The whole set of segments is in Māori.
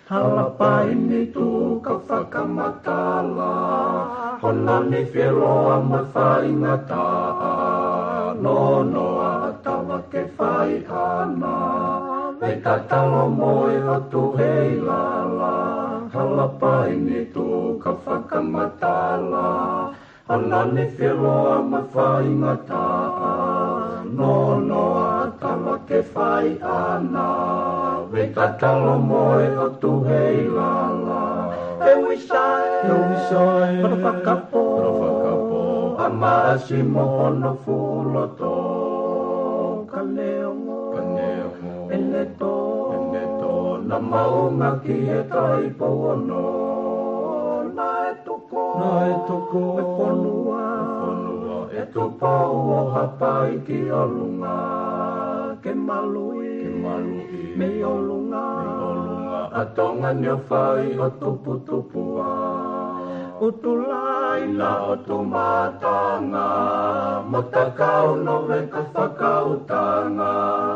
Halapaini tu ka whakamatala, honani whiroa ma whaingata, no noa tawa ke whai ana, me tatalo moe o tu hei lala. Halapaini tu ka whakamatala, honani whiroa ma whaingata, no noa tawa ke whai ana, me tatalo moe o tu hei lala. E wisai, whakapo, a maasi mohono fuloto. Ka neongo, eneto, na maunga ki e tai pono. Na e toko, e whanua, e tupo o hapai ki o lunga. Ke malui, me o lunga, a tonga ni o whai o tupu-tupua. Utulai na o tu matanga, mo takau no me ka whakautanga,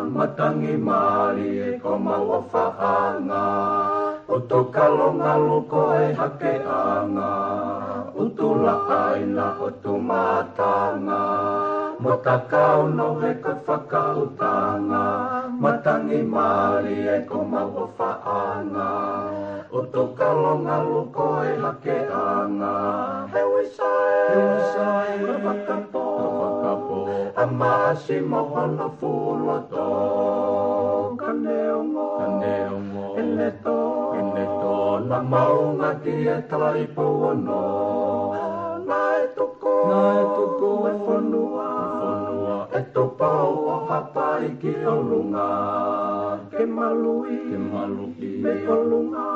matangi mari e ko maua whaanga. Utu kalonga luko e hake anga, utula aina o tu matanga, mo takau no me ka whakautanga, matangi mari e ko maua whaanga. Utu kalonga luko e hake anga, he wisai, whakapo, a maasi mohono fuloto. Ka neongo, eneto, na maunga ki e tai pono. Na e toko, e whanua, e topau o hapai ki o lunga. Ke malui, me o lunga,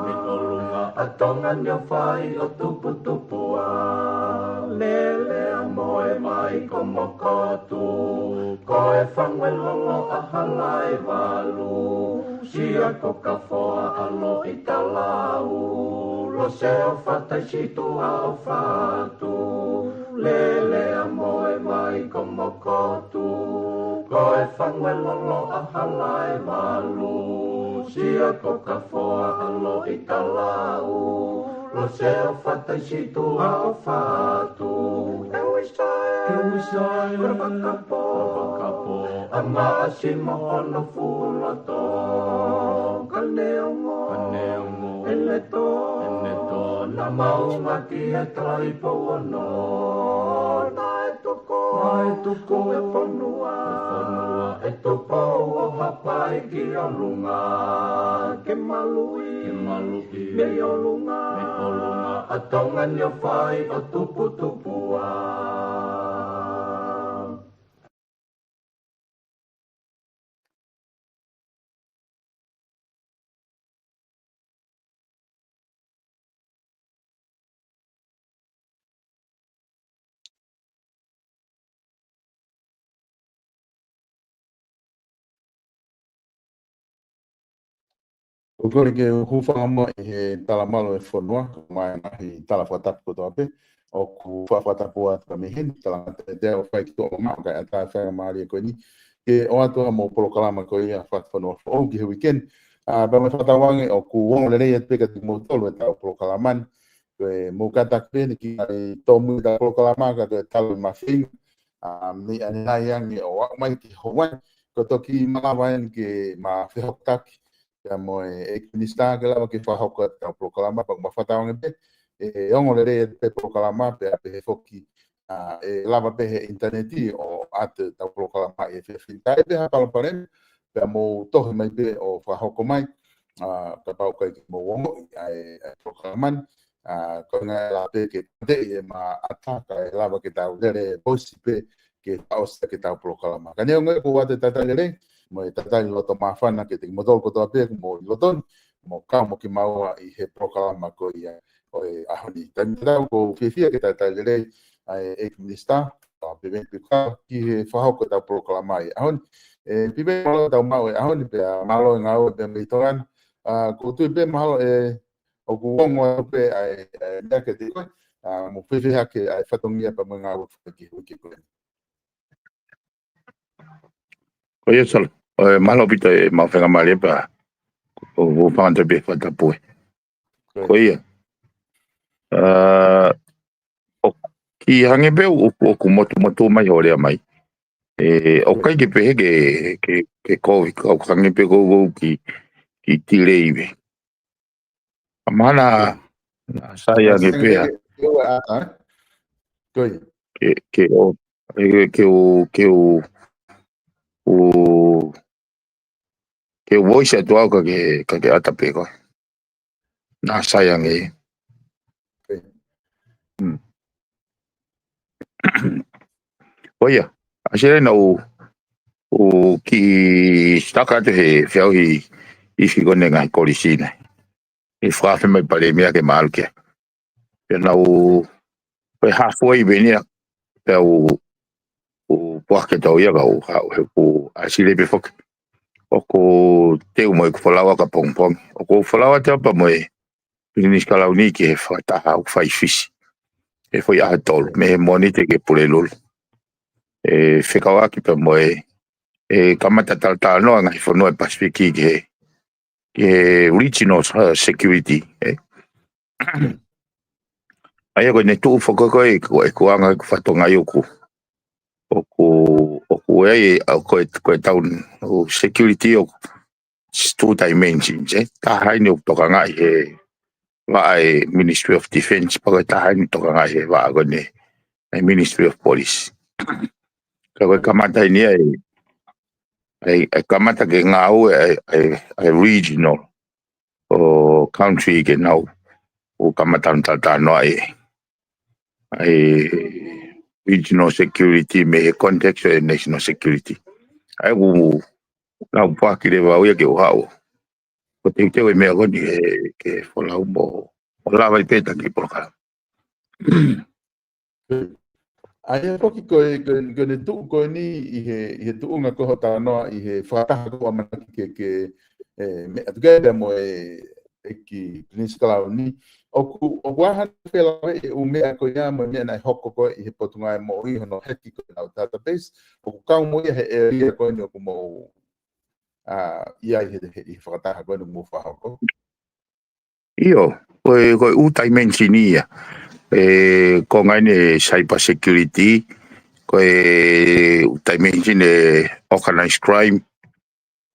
a tonga ni o whai o tupu-tupua. Lele a moe mai ko mokotu, ko e whangue lolo a halai walu. Sia ko ka whoa alo i talau, lo se o whatai situ a o whatu. Lele a moe mai ko mokotu, ko e whangue lolo a halai walu. Sia ko ka whoa alo i talau, lo se o whatai situ a o whatu. E wisai, whakapo, a maasi mohono fuloto. Ka neongo, eneto, na maunga ki e tai pono. Na e toko, e whanua, e tupo o hapai ki o lunga. Ke malui, me o lunga, a tonga ni o whai o tupu-tupua. Kore ke huwha mo he talamalo e whanua, mai nahi talawhatapu koto ape, o ku whawhatapu atu me hen, talanga te deo whai ki tō mao kai atai whai maari e koe ni, ke o atua mo polokalama koe ia whakawhanua o ki he weekend, ba me whatawangi o ku wongo le rei at peka ti mo tolu e tau polokalaman, koe mo katak pe ni ki ai tōmu ta polokalama ka koe talu mawhinga, mi ane nai angi o mai ki Hawaii, ko toki malawaen ke ma whihokaki, ya mo e minista ke lava ke whahoko ta proklama pa mawhataonga pe e ongo le re pe proklama pe pe foki e lava pe he interneti o ate ta proklama e whitai pe ha pala pare pe mo tohi mai pe o whahoko mai ka pau kai mo wongo e proklaman ko nga la pe ke te ma ataka e lava ke ta le posi pe ke pausa ke ta proklama ka ne nga ko wate tata le mo e tatai loto mawhana ke te modol koto ape mo loton mo ka mo ki maua i he proklama ko ia o e ahoni. Tani tau ko whiwhia ke tatai lere e minista piwe pika ki he whahoko tau proklama i ahoni. Piwe malo tau mau e ahoni pe malo e ngau e pe meitoran ko tui pe mahalo e o ku wongo pe mea ke te koe mo whiwhia ke whatongia pa mga ngau ki huki koe. Ko ia sala, malo pita e mawhenga maria pa o whanganta pe whatapue. Ko ia. Ki hange peo o ku motu mai horea mai. O kai ke pehe ke kovi, o hange pe kou ki tire iwe. Amana saya hange pea. Ke o voice atu au ka ke atape koe. Nā sayang e. Oia, asere na o ki staka atu he whiau i whikone ngai korisina. I whawhi mai pare mea ke maalu kia. Pea na o halfway venia pea o puake tau ia ka o asire pe whaka. O ko teu mo e ku whalawa ka pongpong. O ko whalawa te apa mo e Pirinis kalau ni ke whataha o whai fisi. E whai aha tolu, me he moni te ke pure lulu. E whekawaki pa mo e kamata talata noa ngahi whanua e Pasifiki ke regional security. Aia koe ne tuu whakako e kuanga ku whatonga i oku. Oku e koe taun o security o two dimensions. Tahai ni o toka ngai he wa e Ministry of Defense pa tahai ni toka ngai he wa agone e Ministry of Police. Ka koe kamata ni e kamata ke ngau e regional o country ke nau o kamata tata no e regional security me context e national security. Ai u na pa ki le wa ke o hao. Ko te te me ko ni ke fola mo la vai peta ki por ka. Ai ko ki ko ne tu ko ni i he tu nga ko ta no i he whataha ko ama ke me atuga mo ki principal ni o wahan pela o me ko ya mo me na hoko ko i he potunga mo i no heki ko na database o ka mo i he area ko ni ko mo ia i he whataha ko no mo whahoko. Io, ko utai mensinia. Ko ngai ne cyber security, ko utai mensin organized crime,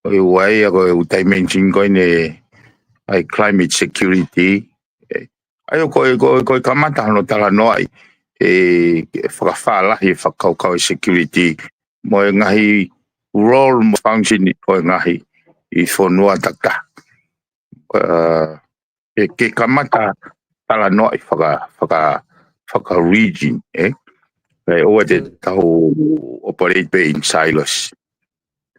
ko wai ko utai mensin ko ne climate security. Ai ko kamata no tala no ai whakawhala he whakaukau security mo ngahi role function ko ngahi i whonua taka. Ke kamata tala no i whaka region, o te tau operate pe in silos.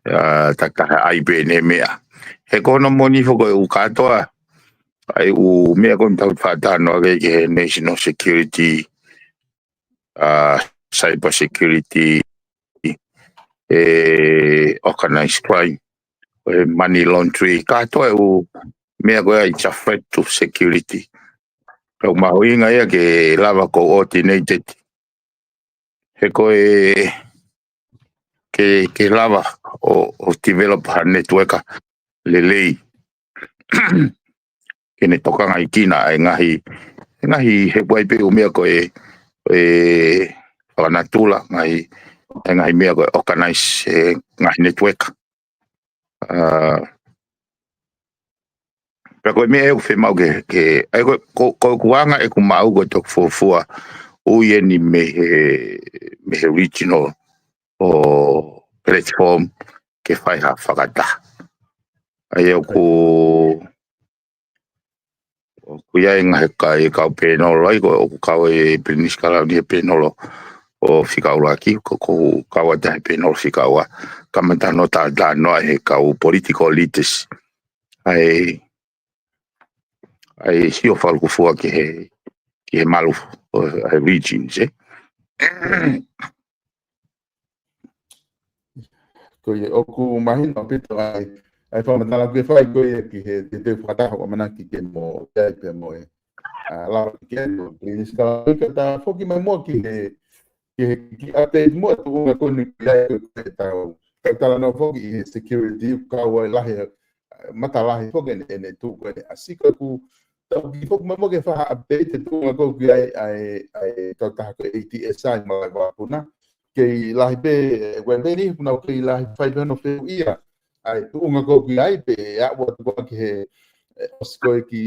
Taka ai pe ne mea. He kono moni whako u katoa, ai u mea kon tau whatano ke national security, cyber security, organized crime, money laundry, katoa u mea koe it's a threat to security. Kau mahoinga ia ke lava coordinated. He koe ke lava o develop ha networka lelei. Ke ne tokanga i kina e ngahi he wai pe o mea koe whanatula ngahi mea koe organize ngahi network. Pero koe mea e whi mau ke koe kuanga e ku mau koe tok fuafua ui ni me he regional o platform ke whai ha whakata. Ai au ku ia e ngahe kai kau penolo ai koe o ku kau e peniskala ni e penolo o whikaura ki ko kaua tahe penolo whikaua kamatano ta noa he kau political leaders ai sio whalku fua ki he malu he regions Ko ye oku mahina pito ai whamatala ke whai koe ki he te whakataha o manaki ke mo kai pe mo e la ke no peniskala ke ta foki mai mo ki update mo tu nga koni ia ko tau tala no foki security kaua lahi matalahi foki ne tu ko asika ku tau ki foki mo ke fa update tu nga ko ai tau ta ko ATSI ma ba puna ke lahi be we ni puna ke lahi fai no fe ia ai tu nga ko ai pe ya wa ko ke osko ki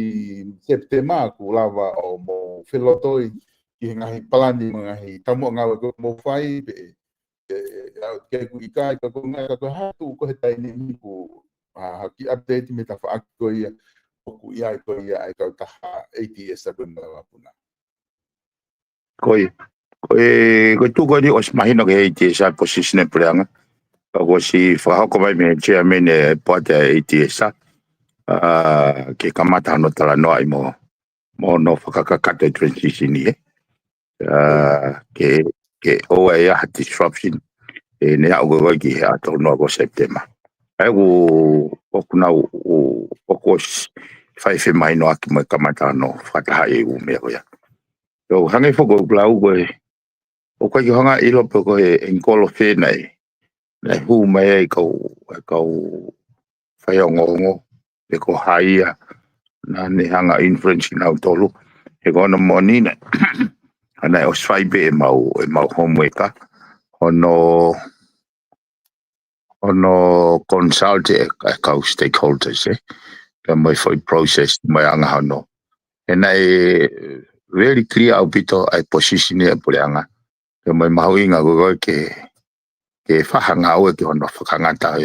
septema ku lava o mo filotoi ki ngahi palani ngahi tamo ngawa ko mo fai pe ke ku ikai ko nga ko hatu ko hetai ni ku ki update me ta fa ko ia ku ia ai ka ta ATS ko na puna koe tu ko ni os mahino ke ATS position e preanga ko si fa ko mai me chairman e pate ATS ke kamata no tala no ai mo no whakakakate transition ni ke o e a disruption e ne au go ki ato no go September ai o kuna o fai fe mai no aki mo kamata no fata e u me ya yo hange foko blau go o ka hanga ilo pe ko en kolo fe nei hu mai ko fai ngo e ko haia na ne hanga influence na tolu e gona monina ana o fai be mau homework ono consult ka stakeholders ka mai foi process mai anga hano and I very clear au pito ai position e puleanga ka mai mahuinga go ke whahanga o ke hono whakangata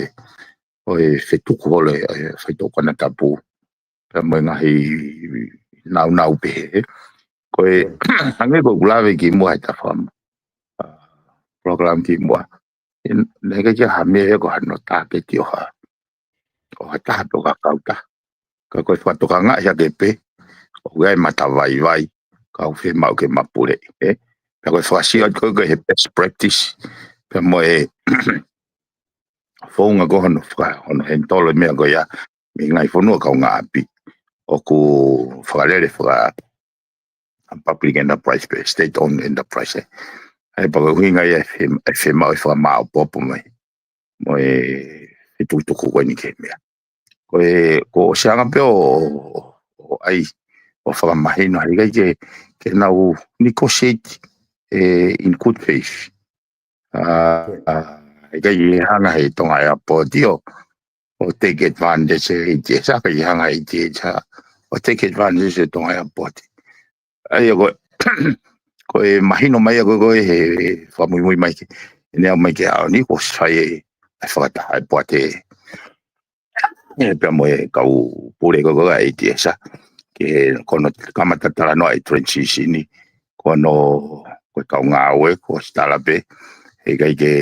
o fetuku hole fetuku na tapu ka mai ngahi nau pe ko hange go glave ki mo ta fam program ki mo ne ke ha me ko hano ta ke ti o ta to ka kauta ka ko fa to ka nga ya ke pe o gai mata vai ka o fe mau ke mapure ka ko fa si ko ke best practice ka mo fonga go hano fra ono en tolo me go ya mi ngai fono ka nga api o ku fra le fra public enterprise state owned enterprise ai pa ko hinga e fe mau fra mau popo mai mo tu ko ni ke me ko sianga pe o ai o fra mahino ai ke na u negotiate in good faith ai hanga he tonga ya po dio o take advantage e sa ka hanga e o take advantage tonga ya po ai go ko mahino mai go he fa muy mai ke ne mai ke ni ko sai e fa ta ai po e pe mo ka u pure go ai sa ke kono kamata tala no ai transition ni kono ko ka nga we ko stala be e kai ke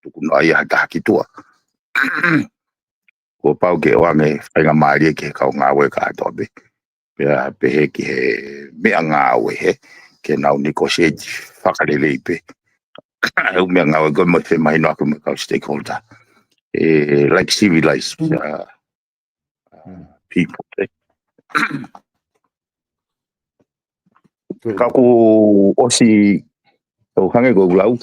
tuku no ai hata ki tua ko pau ke wange ai nga mari ke ka nga we ka to be pe he ke me nga we he ke na negotiate fakalele pe au me nga we go mo te mai no ko me ka stakeholder like civilized people. Kako osi o hange go lau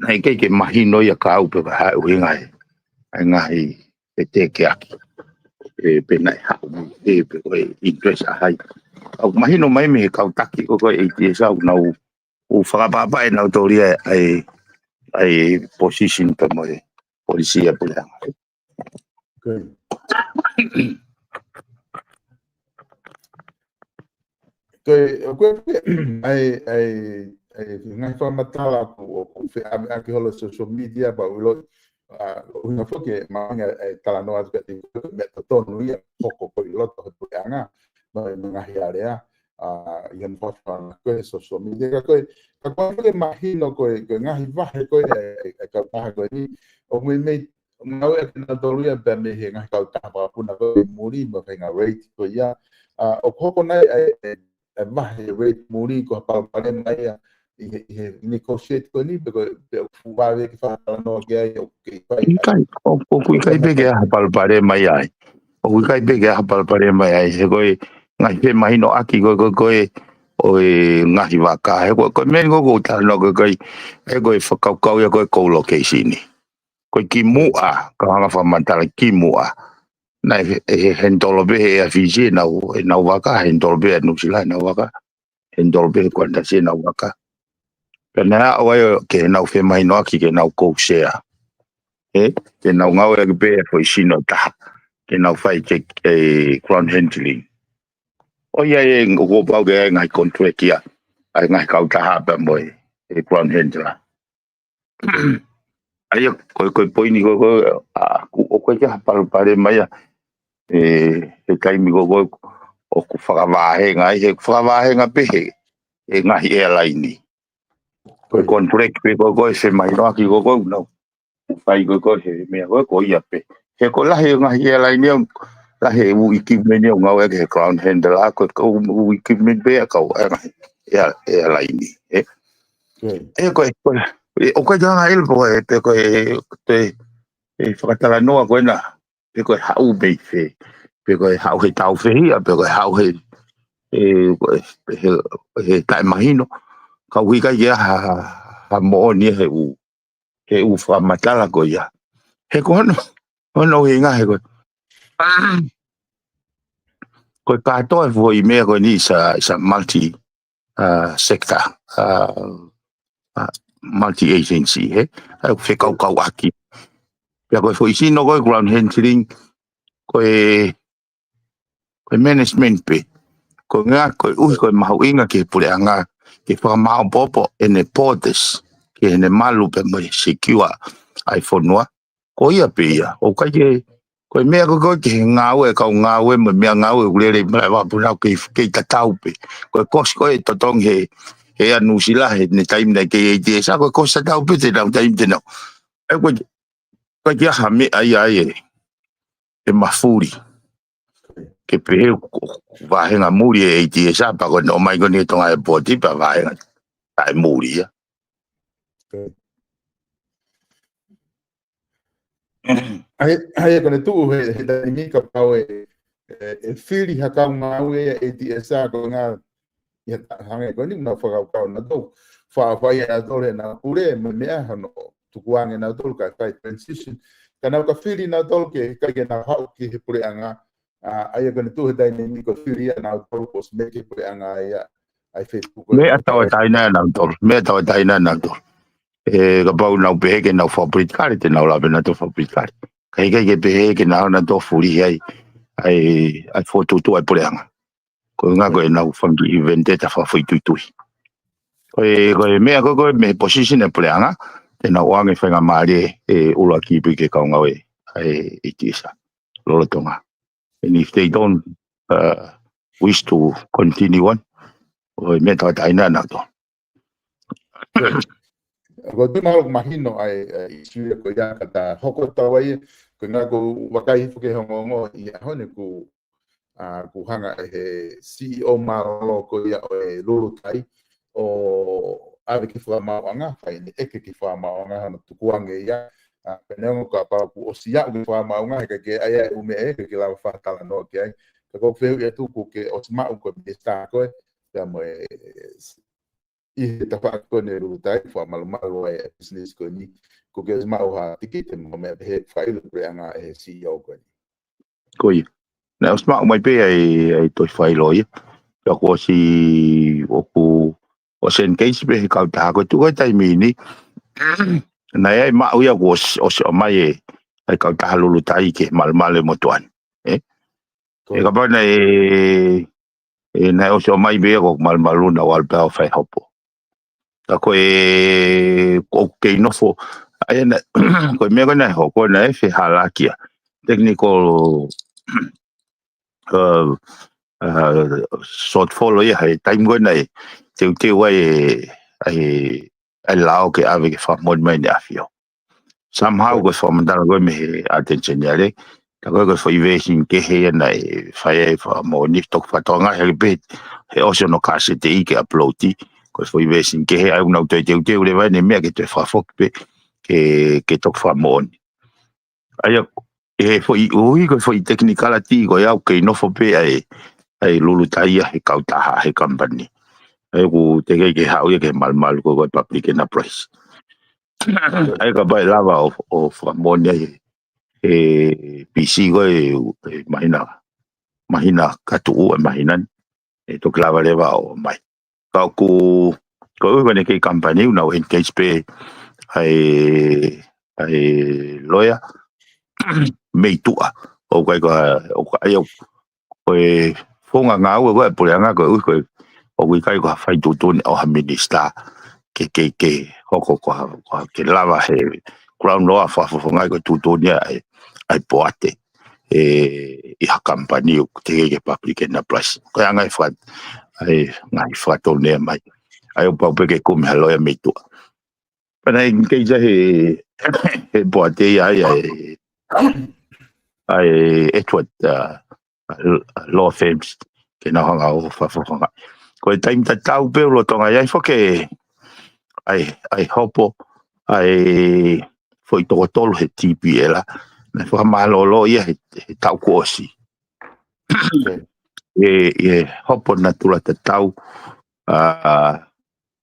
nei ke mahino ia ka au pe ha u ngai ngai te aki pe nai ha pe ko interest ai au mahino mai me ka taki ko e sa na u fa ba ba na autoria ai position pe mo policia pe la ngai fa matala ko fe aki holo social media ba ulo una foke manga tala no as gati meta tonu ia foko ko ilo to puanga ba ngai area yan fofa ko social media ko imagino ko ngai va ko ka pa ko ni o me ngau e na tolu ia pe me ngai ka ta pa puna ko muri ba nga rate ko ia o ko nai vai rate muri ko pa mai negotiate ko ni porque o vai que fala no que kai o kai pege a palpare mai ai o kai pege a palpare mai ai se koi ngai pe mai no aki ko o ngai waka e ko me go ta no ko e ko fakau ya ko location ni ko ki mua ka nga fa mantala ki mua na hendolo be e afiji na waka hendolo be no sila na waka hendolo be ko nda se na waka Pena o ke na fe mai no ki ke na ko share ke na ngau e be fo sino ta ke na fai ke ground handling o ia e go ba ge ngai contract ia ai ngai ka ta ha mo ground handler ai ko poini go o ko ke ha pare mai kai mi go o ku fa va he ngai pe e ngai e line ko contract pe go se mai no ki go no fai go he me go ia pe he ko la he ngai e line la he u equipment o ngau e ground handler ko u equipment be ka e line ko o ko ja il bo pe ko te fakatala no ko na pe ko ha u be fe pe ko ha he tau fe pe ko ha he he ta imagino ka wika ya ha mo ni he u fa matala ko ya he ko no hinga he ko ka to vo i me ko ni sa multi sector multi agency he fe ka aki ya ko foi si no ko ground handling ko management pe ko nga ko mahuinga ke puleanga ke fa mau popo ene portes ke ene malu pe mo secure iPhone wa ko ia pe ia o ka ke ko me ko ke ngawe mo me ngawe ulele ba puna ke tatau pe ko e totong he anu sila he ne time na ke sa ko sa tau pe te na time te no e ko ke ha me ai e mafuri ke pe va henga muri e ti sa pa ko no mai ko ni tonga e poti pa va henga tai muri ya ai ko tu he da ni ka pa e fili ha ka nga e ti sa ko nga ya hange ko ni na fa ka na do fa ya do le na pure me ha no tu kuang na do ka transition kana ka fili na do ke ka na ha ki pure anga ai ko tu da ni ko fili na do ko me ke pure anga ya ai Facebook me atawa taina na do ka pau na pe ke na fabric card te na la bena to fabric card kai ke pe ke na to fuli ai foto tu ai puleanga ko nga ko na fangi event ta fa foi tu ko me ko me position e puleanga te na wange fa nga mari ula ki pe ke ka nga we ai itisa lo tonga and if they don't wish to continue on o me ta ina na to ko tu malo imagino ai isu ko ya kata hoko tawai ko nga ko wakai fuke hongo i hone ku ku hanga he CEO malo ko ya lulu tai o ave ki fa ma anga fa ni eke ki fa ma anga no tu kuange ya Penengo ka pa ku o sia u fa ma unga ke ai u me e ke la fa tala no ke ai ka ko feu e tu ku ke o sma u ko bista ko ya mo i ta fa ko ne ru tai fa mal mal e business ko ni ku ke sma u ha tikite mo me he fa i pre anga e CEO ko ni Koi. Na usma mai pe ai toi fai loi. Ya ko si o sen case pe ka ta ko tu ko tai mini. Na ai ma uia ko o mai ai ka ta lulu tai ke mal mal mo tuan. E ka ba na na o mai be ko mal malu na wal pa fai hopo. Ta ko ke no fo ai na ko me ko na ho ko na fe halakia. Technical short follow ia hai time go nei te wai ai lao ke ave ke fa mod mai na fio somehow go from that go me attention ya le ta go fo ivesing ke he na fa mo ni tok fa tonga he bit he also no ka se te ke upload go fo ivesing ke he ai no te le vai ne me ke te fa fok pe ke tok fa mo ai fo i go fo technical ati go ya ke no fo pe ai lulu tai he kauta he company ai ku te ke hau ke mal ko public na price ai ka bai lava of ammonia PC go mahina katu mahinan to klava leva o mai ka ku ko ne ke company na in case pe ai loya me tua o kai ko ai ko fonga ngau ko por anga ko o wi kai ko fai tu o minister ke ko ke lava he ground law fa ngai ko tu ni ai poate i ha company te ke public na plus ko ngai fa ngai fa to ne mai ai o pa ke ko me lo ya me tu pana ke ja he poate ai etwat law firms ke na hanga o fa ngai ko time ta tau pe lo tonga ai fo ke ai hopo ai foi tolo he TPL na fo malo lo ia he tau kosi hopo na tula te tau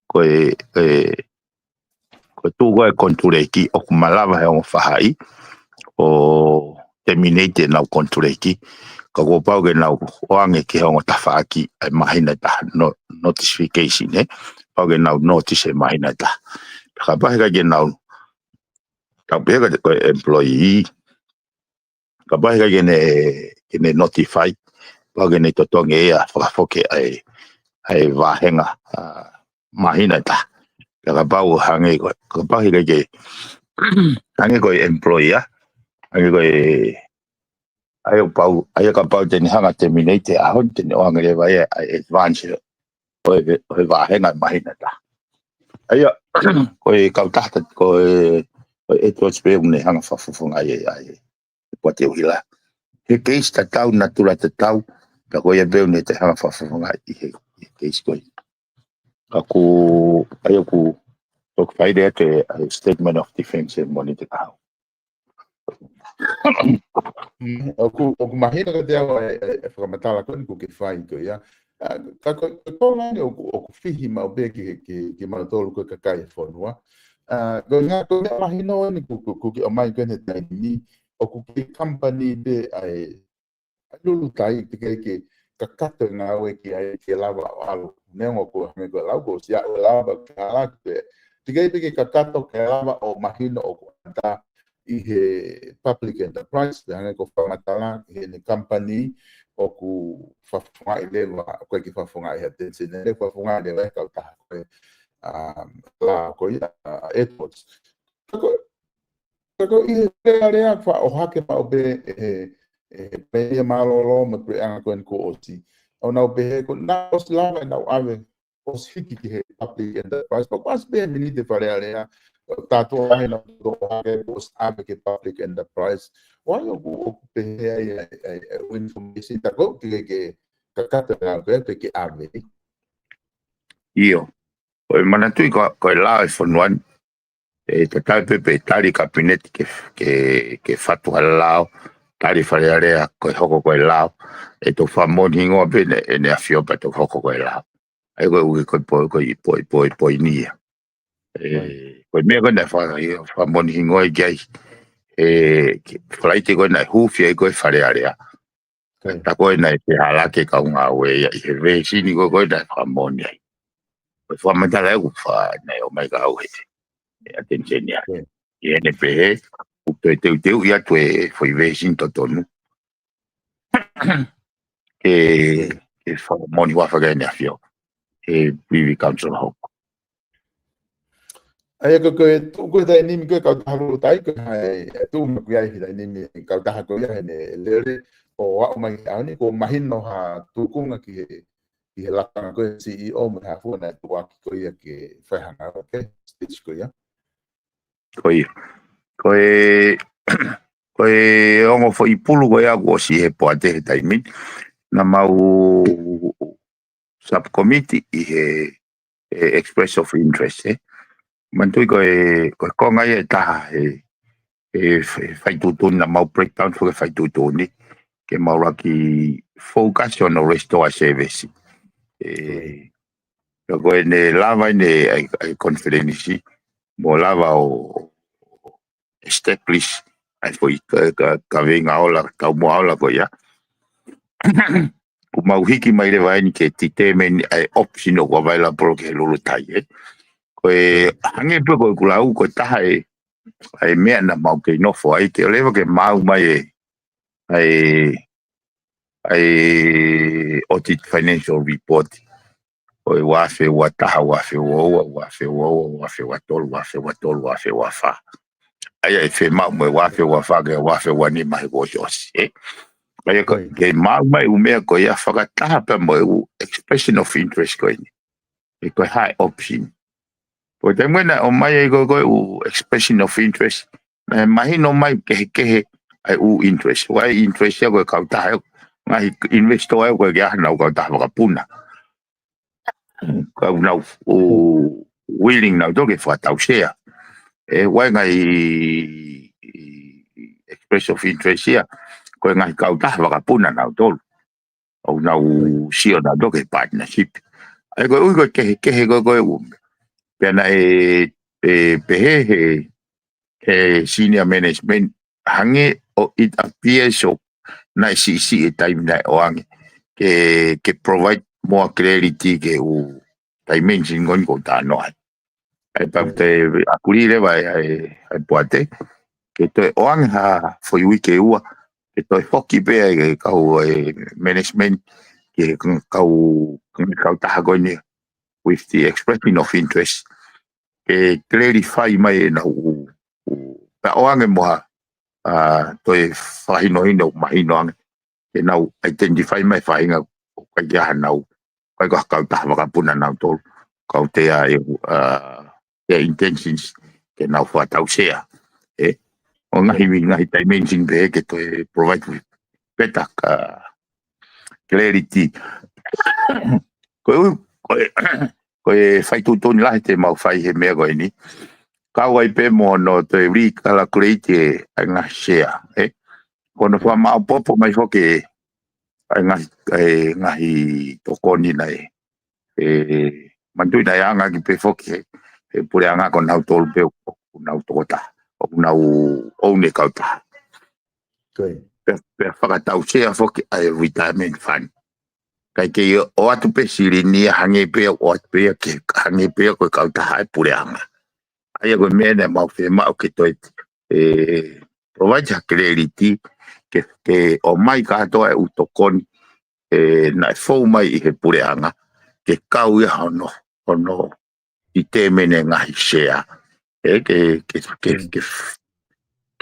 ko ko tu go kontureki o kumalava he o fahai o terminate na kontureki ka go pau ke na o ange ke o tafaki ai mahina ta notification pau ke na notice mahina ta ka pa ka ke na ka pe ka ko employee ka pa ka ke ne notify pau ke ne to tonge ia fa foke ai vahenga mahina ta ka pau hange ko ka pa ka ke hange ko employee hange ko ai pau ai ka pau te ni hanga terminate a hon te o hange vai advance o vahenga mahina ta ai ko ka ta ko to spe un hanga fa ai pode hila he case ta tau natura ta tau ka ko ia be ne te hanga fa ai case ko aku ai ku tok faide te statement of defense and monitor how Aku mahina ka te awa e whakamatala koni ku ke whai ko ia. Ka tōna ni o ku whihi mau be ki manatolu ko kakai e whanua. Ko ngā ko ngā mahina o ni ku ki o mai kone tai ni o ku ki company be ai lulu tai te ke kakato ngā oe ki ai ke lava o alu. Nengo ko me ko lau ko sia o lava ka lakte. Te ke kakato ke lava o mahina o ku anta i he public enterprise te hanga ko whamatala he ne company o ku whawhungai lewa koe ki whawhungai he tensi ne whawhungai lewa e kau taha koe la koe airports kako i he rea wha o hake mao be e pēia malolo ma pre anga koe ko osi au nau be he ko na os lava e nau ave os hiki ki he public enterprise pa pas be mini te wharea rea tato ai na do hake os ave ke public enterprise wai o pe ai information ta ko ke kakata na ke ave io o manatui ko la iPhone 1 te tai pepe tari kapineti ke fatu halao tari wharearea koe hoko koe lao to whamoni ingoa pene e ne awhio pa to hoko koe lao ai koe ui koe poi nia koe mea koe nei whamoni ingoa i gai whalaite koe nei hufia i koe wharearea ta koe nei te halake kaunga ue i he vesini koe nei whamoni ai koe whamatala e uwha nei o mai ka au hete attention ya e ne pe o te ia tu foi vesin totonu e fa moni wa fa gane afio e vivi council ho ai ko dai ni mi ko ka haru tai ko ai tu ma ku ai dai ni mi ka ta ko ya ne le o wa mai ani ko mahino ha tu kunga ki la ka ko CEO ma ha fu na tu wa ko ya ke fa hanga ke speech ko ya koe ongo fo i pulu koe ako si he poa te he taimin na mau subcommittee i he express of interest mantui koe konga i e taha he whaitutuni na mau breakdown fo ke whaitutuni ke mau raki focus on the restore service koe ne lava i ne ai confidence mo lava o establish ai foi ka venga ola ka mo ola ko ya o mau hiki mai le vai ni ke tite men ai option o vai la pro ke lulu tai ko hange pe ko kulau ko ta ai me na mau ke no fo ai ke leva ke mau mai ai audit financial report o wa fe wa ta wa fe wa tol wa fa ai fe mau mo wa fe wa ni mai go jos ai ko ke mau mai u me ko ya fa ta pa mo expression of interest ko ni ko high option po te mena o mai go expression of interest mai no mai ke ai u interest why interest ko ka ta mai investor ko ya na ko ta ka puna ka na o willing na do ke fa ta share wai ngai expression of interest ya ko ngai ka ta ka puna na do o na si o na do ke partnership ai ko ke pena senior management hange o it appears so na si time na oange ke provide more clarity ke u dimension ngon ko ta no ai pa te akuri le vai ai poate ke to oange ha foi wiki ua ke to hoki pe ka management ke ka ta go ni with the expression of interest clarify mai na pa oange moha to whahino mahino ange ke nau identify mai whahinga kai kia nau kai ko kau taha wakapuna nau tolu kau te intentions ke nau whatau sea o ngahi dimension pe ke to provide with better clarity ko whaitutoni lahi te mau whai he mea koe ni kau ai pe mo no te recalculate ai ngā share kono wha maa popo mai hoke ai ngahi tokoni nei mandui nei anga ki pe foke pure anga ko nau tolu pe nau tokota o nau oune kauta pe whakatau share foke ai retirement fund kai ke o atu pe siri ni hange pe o atu pe ke hange pe ko kauta ai pure anga ai ko mena mau fe mau ke toi provide clarity ke o mai ka to e utokoni na fo mai I he pureanga ke kau ia ono I te mene ngahi share ke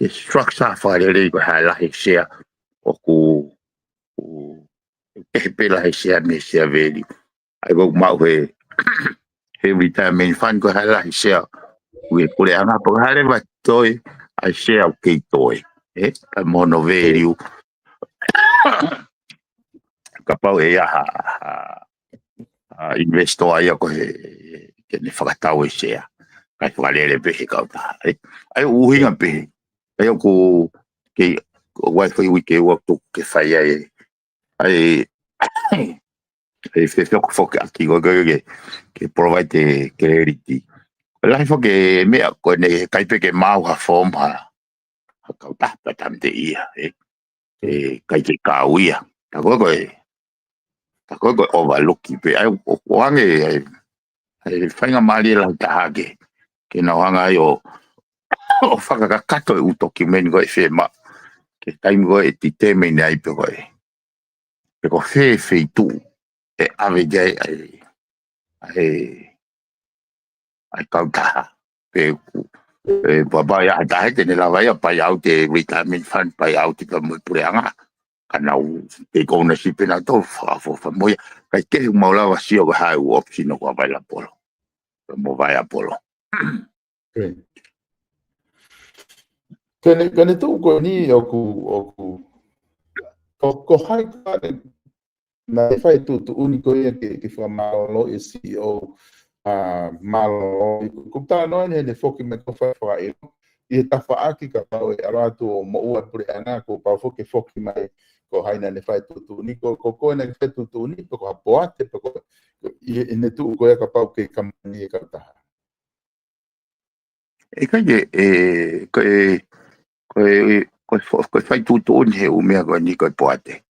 structure whaere ko halahi share o ku ke pela he share me share veri ai ko mau he retirement fund ko halahi share we pureanga po hale va toi ai share ke toi ka mono value ka pau investor ai ko ke ne whakatau share kai whalere pehe kauta. Ai uhinga pehe. Ai ko ke wifi wiki waktu ke whai ai e fefeko foke aki ke provide clarity. Lai foke mea ko ne kaipe ke mau ha form ha kauta patam te ia kai ke kauia. Ta ko overlook pe ai wange ai whainga mali la tahage ke na wanga yo o whakakato e utoki meni ko e whema ke taimi ko e tite meni ai pe ko whe tu e ave jai ai kautaha pe baba ya tahe te ne lawa ya pai au te retirement fund pai au te ka mui pureanga kana u te ownership na to fa moia kai ke maulawa sio ko hai u option ko vai la polo mo vai a polo Kene tu ko ni ko hai ka na fai tu único que foi malo e CEO malo ko ta no ne foki me ko fai e ta fa aki ka pa e ala tu mo ua pure ana ko pa foki mai ko hai na ne fai tu único ko ne fai tu único ko apoate ko e ne tu ko ka pa ke kamani ka ta e kai ko fai tu ne o me ko ni ko poate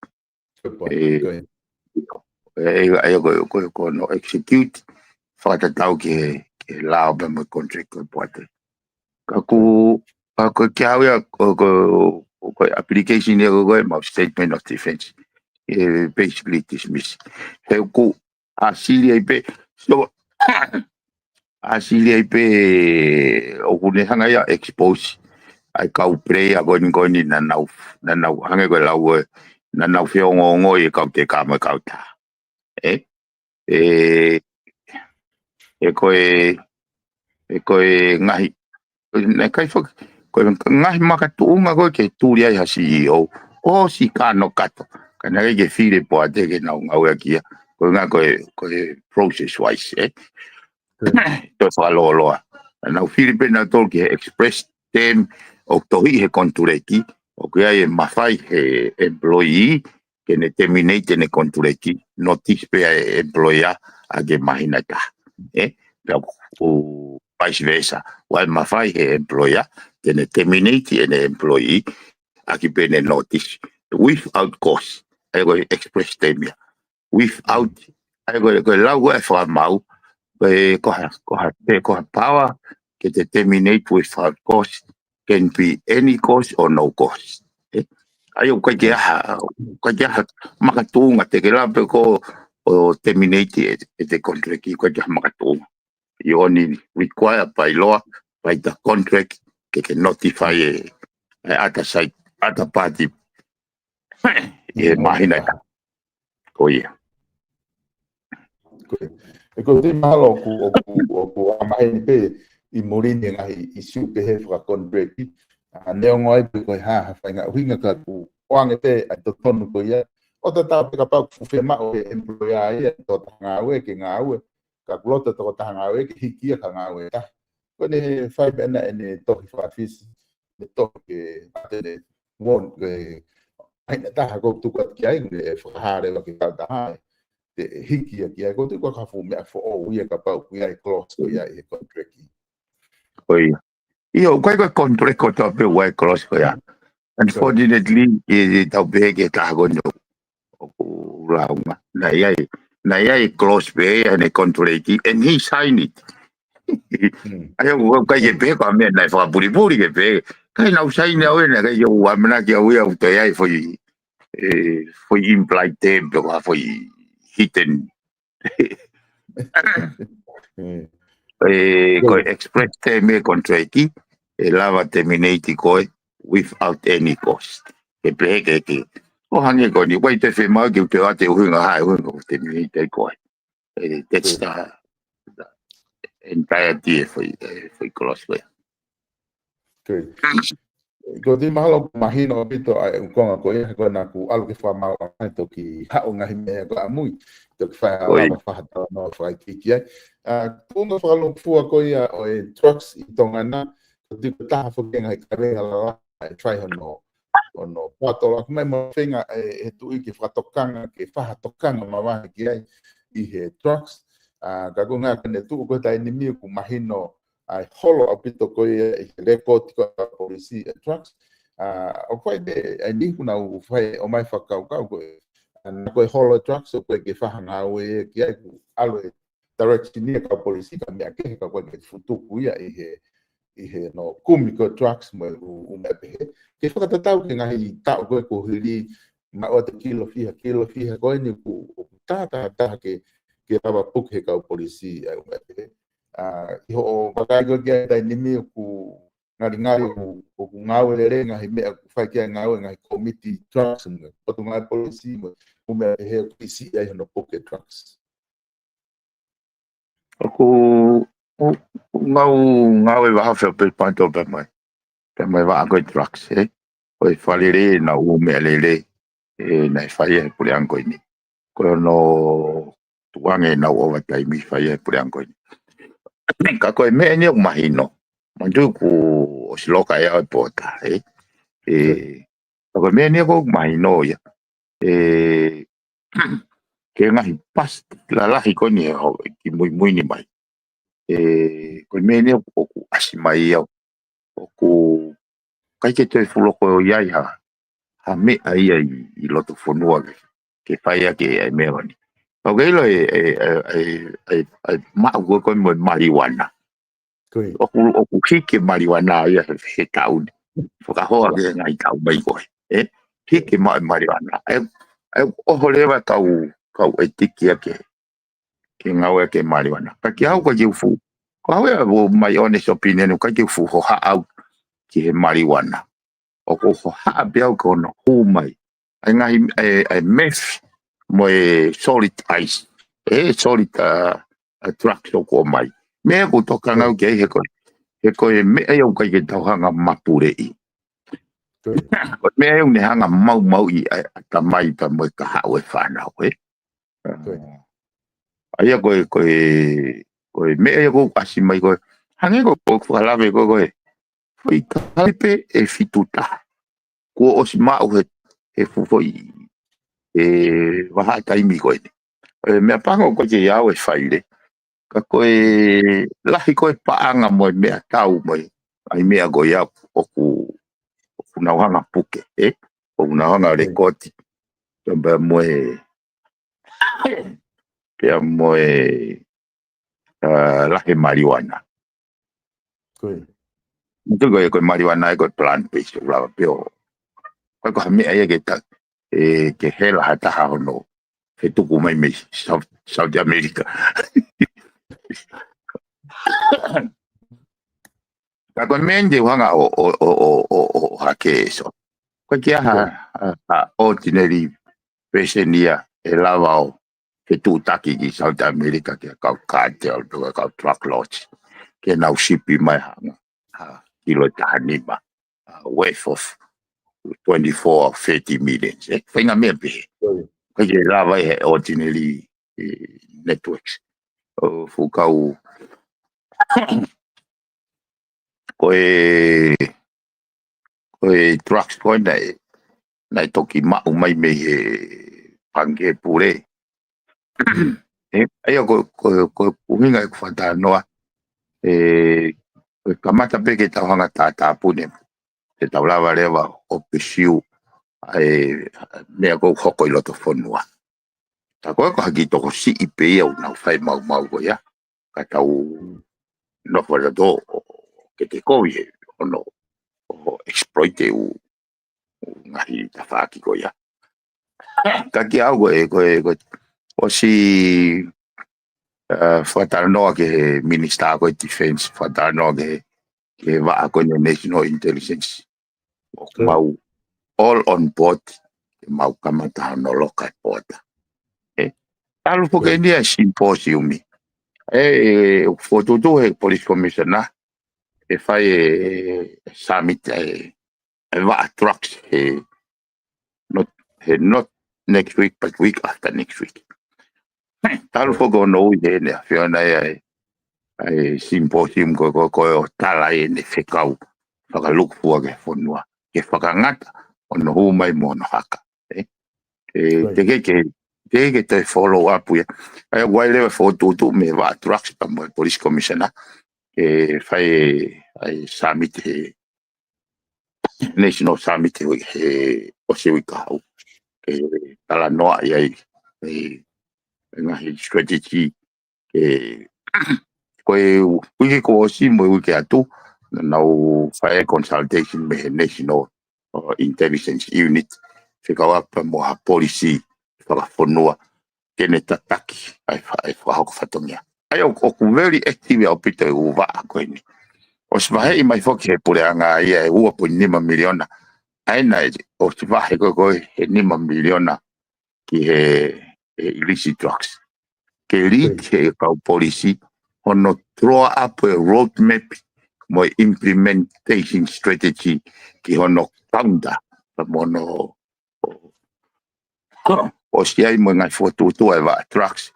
ko no execute fata tau ke lao be mo contract ko poate ka ku kia ko application e ko mo statement of defense basically dismiss he ku asilia pe so asilia pe o kune hanga ya expose ai kau play a goni na nau hanga ko lau na nau feo ngo e kau te kama kau ta koe ngahi ne kai fo ko ngahi makatuunga ko ke turia ya CEO o si kano kato kana ke file po ate ke na ngau kia ko nga ko process wise to fa lo na file na to ke express them o to hi he kontureki o ke ai mafai he employee que ne terminate ne kontureki notice pe employer a ke mahina ka o vice versa. While mafai he employer, then terminate an employee, akipe ne notice without cause. I go express them without. I go lau e wha mau, ko power, ke te terminate without cause, can be any cause or no cause. Ayo kwa kia makatunga te ke lape ko o terminate te contract kwa kia makatunga. You only require by law, by the contract, they can notify other side, other party. Mahina. Oh yeah. Ko te malo ku amai pe I morini ngai I supe he fra contract. Ne ngoi pe ko ha fa nga winga ka ku wang pe a to tonu ko ya. O ta pe ka pa ku fe ma o employer ya to nga we ke nga we. Ka glota to ta nga we ke hikia ka nga we ta. Ko ne fai bena ne to fa fis ne to ke ate won ke ai ta ko tu ko ki ai ne fa ha re ke ta ha te hikia ki ai ko tu ko ka fu me fo o we ka pa ku ai close ko ya e contract. Oi. Io quai contract ko to pe we close ko ya. Unfortunately, tau pe ke ta go no. Rauma. Na ia close pe ne contract and he signed it. Ai o kai ke pe ko me na fa puri ke pe. Kai na usai na we na kai yo wa mena ke we au te ai foi implied tempo lá foi hidden ko express teme contract e lava terminate ko without any cost ke pleke ke o hange ko ni wai te fe ma ke te ate hunga hai hunga terminate ko that's the entire day foi close way ko di mahalo mahino pito ai ko ko ia ko na ku alu ke fa ma to ki ha o ngahi me ko amui to ki fa ala ma fa to no fa ki ki ku no fa lo fu ko ia o trucks I tongana di ta fo ke ngai ka re ala try no no pato la me mo finga tu I ke fa tokanga ma wa ki ai I he trucks ka ko nga ne tu ko ta ni mi ku mahino ai holo apito ko ia report ko polisi trucks o ko de ni kuna u fai o mai fakau ka ko na ko holo trucks o ko ke fa hanga we ki ai alo direction ni ka polisi ka me ke ka ko ke futu ku ia he no kumi ko trucks mo u me pe ke fa ta tau ke ngai ta ko hili ma o te kilo fiha ko ni ku ta ke tava puke ka polisi ai o me pe ho pakai ko ke dai nimi ku ngari ku ngau le renga hi me ku fai ke ngau ngai committee trucks mo tu ngai polisi mo me he polisi ai no pocket trucks Aku ngau e waha whea pe panto pe mai wa ko trucks oi falire na u me lele na fai e pure anko ni ko no tuange na o wa tai mi fai e pure anko ni ka ko me ni o mahino mandu ku o siloka e ai pota ko me ni ko mahino ya ke ngahi pas la lahi ko ni ki muy ni mai ko me ni o ku asimai o ku kai ke te fulo ko ia ha me ai I loto fonua ke fai ke ai me oni o ke lo ai ma go ko mo marijuana o ku hike marijuana ia he taun fo ka hoa ke ngai tau mai ko hike marijuana ai o holeva kau etiki ke ngau ke marijuana ka ki au ko ji fu ko au mai honest opinion ka ki fu ho ha au ki marijuana o ko ha bia ko no hu mai ai ngai ai meth mo solid ice solid truck ko mai me ko to ka ngau ke he ko me ai o ka ke tau hanga mapure I ko me ai ne hanga mau I ta mai ta mo ka ha we fa na ai ko me ai ko asi mai ko hange ko la ve ko foi kalpe fituta ko os ma o he foi wa tai mi ko me pango ko je ya we faile ka ko la ko paanga mo me tau mo ai me go ya o ku na hanga puke o na hanga rekoti ba mo pe mo la he marijuana tu ko marijuana ko plant based la pero ko me ai ke ta ke hela hata ha no he tuku mai me South America ka ko mende wanga o hake so ko ke ha ordinary pesenia e lavao ke tu taki ki South America ke ka cartel to ka truck lodge ke na shipi mai ha kilo tanima worth of 24 or 30 million finga me pe ko ke lava e ordinary networks o fukau ko trucks ko na toki ma mai me pange pure ai ko uminga ko fata noa kamata pe ke tawanga ta pune te taulava leva o pesiu me ko hoko I loto fonua ta ko haki to si ipe o na fai mau ko ya ka tau no for do que te koye o no exploite u ngai ta faki ko ya ka ki algo ko o si fatano ke minister ko defense fatano ke va ko national intelligence mau all on board mau kamata no local border alu porque dia symposium foto do police commissioner e fai summit trucks not next week but week after next week. Tal fogo no ne fiona ai symposium ko tala ne fekau whaka look for ke whanua ke whakangata ono hu mai mono haka te ke te follow up ia ai waile fo tu me va trucks pa mo police commissioner ke fai ai summit national summit o se wika au ke tala noa ia ngahi strategy ke koe ko si mo ke atu now fire consultation me national intelligence unit fikawa pa mo ha policy fa fonua kene tataki ai fa ho fatongia ai o very active au pita u va ko ni o sva he mai foki he pureanga ia u po ni miliona ai na o sva he ko he ni miliona ki he illicit drugs ke lead he ka policy ono throw up a roadmap mo implementation strategy ki hono founder mono o sia mo ngai foto to eva trucks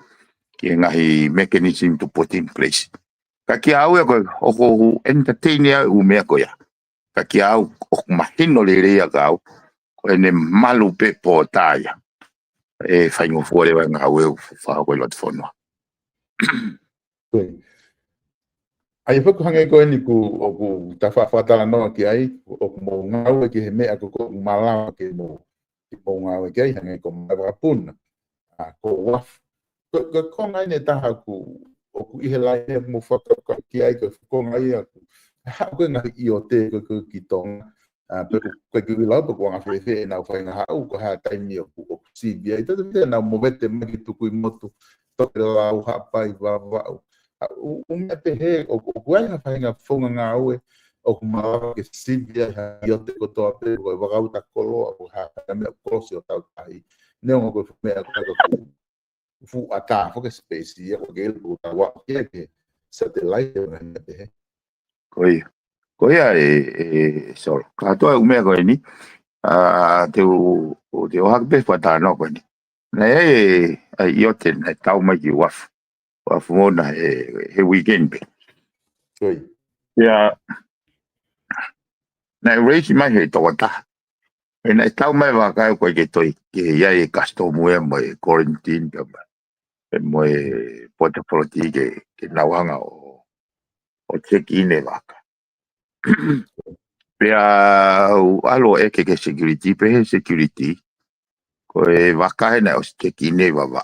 ki ngai mechanism to put in place ka ki au ko entertain ya u me ko ya ka ki au o mahino le ya ka ko ene malu pe potaya fai mo fuori va ngau fa quello di fono ai fa ko hange ko ni ku ta fa tala no ki ai o mo ngau ki he me ko mala ki mo ngau ki ai hange ko ma pun ko wa ko ngai ne ta ku o ku i lai he mo fa ko ki ai ko ngai ku ha ko ngai i o te ko ki tong pe ko ki la ko nga fe na fa nga ha ko ha ta ni ko si bi ai ta na mo vete me ki tu ku moto to la ha pa i va me pe o kuanga fainga fonga ngawe o kuma ke sivia yo te ko to pe ko va uta kolo o ha me ko se o ta ai ne o ko me ko fu ata fo ke space ia o ke o ta wa ke satellite na pe ko ia so ka to me ko ni te o ha pe fa ta no ko ni na yo te na ta ma ki waf wafumona he weekend be ya na raise mai he tota na tau mai va ka ko ke toi ke ya e casto mo quarantine ka mo portfolio ke na wanga o check in e va ya alo ke security pe security ko e va ka na o check in e va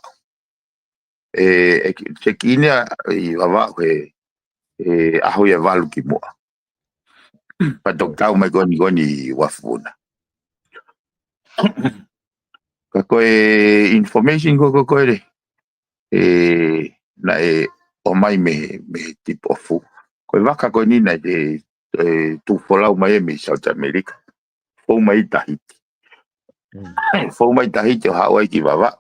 check in e va aho ia valu ki moa pa tau mai goni wafuna ka koe information ko re na o mai me tipo fu koe waka koe ni na tu folau mai me South America fo mai Tahiti o Hawaii ki wawa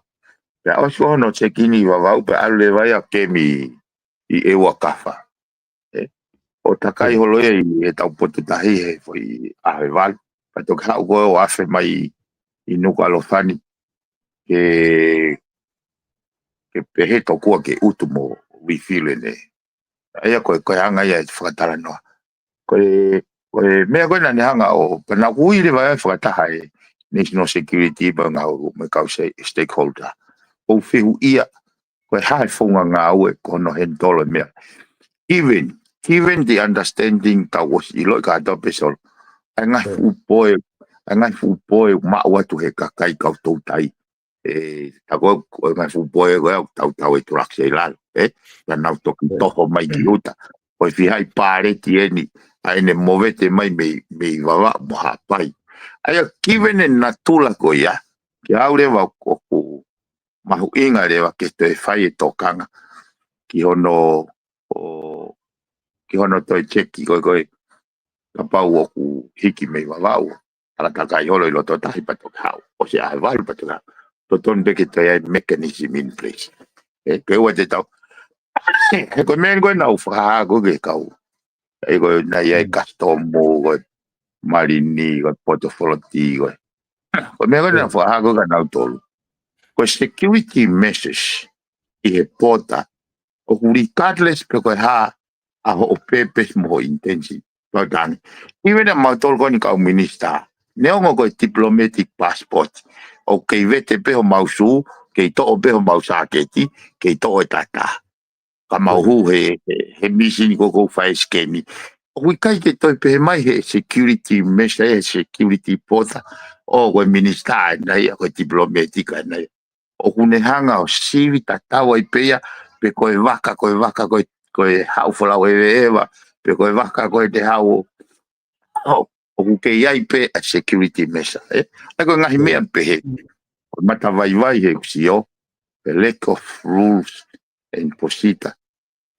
pe o so no chekini wawa pe ale vai a kemi i e wakafa o takai holo e tau potu tahi he foi a val pa to ka go o afe mai i nuku alofani ke pehe to kua ke utumo wifile ne aia koe hanga ia whakatara noa koe mea koe na ne hanga o pana kui le vai whakataha e national security ba ngā o me kau stakeholder o whihu ia koe hae whunga ngā ue kono hen tolo mea given the understanding ka was i loi ka ato pesol ai ngai fu poe ma watu he kakai kau tau tai tako ngai fu poe tau e turak se lalo na nau toki toho mai ki uta oi fi hai pare tieni ai ne movete mai me wawa mo hapai ai given na tula ko ia ki aure wa ko mahu inga rewa ke te whai e tokanga ki hono toi cheki koe ka pau o ku hiki me wawau ala takai holo i loto tahi patok hau o se ahe walu patok hau to ton beke toi ai mechanism in place ke ua te tau he koe men koe nau whaha koe ke kau e koe na iai custom mo koe Marini ko portfolio ko. Ko me ko na fo ha ko na tolu. Ko security measures I pota o regardless pe ko ha a ho pepe mo intensi. Ko dan. Even na matol ko ni ka minister. Neo ko diplomatic passport. O ke vete pe ho mausu, ke to pe ho mausaketi, ke to tata. Ka mau he misi ko fai skemi. O kai ke to pe mai he security measure security pota o ko minister na ko diplomatic na. O kune hanga o sivi tatawa I pea pe koe waka koe hau fola o eva pe koe waka koe te hau o kuke iai pe a security mesa a koe ngahi mea pe he o mata vai he kusio the lack of rules and posita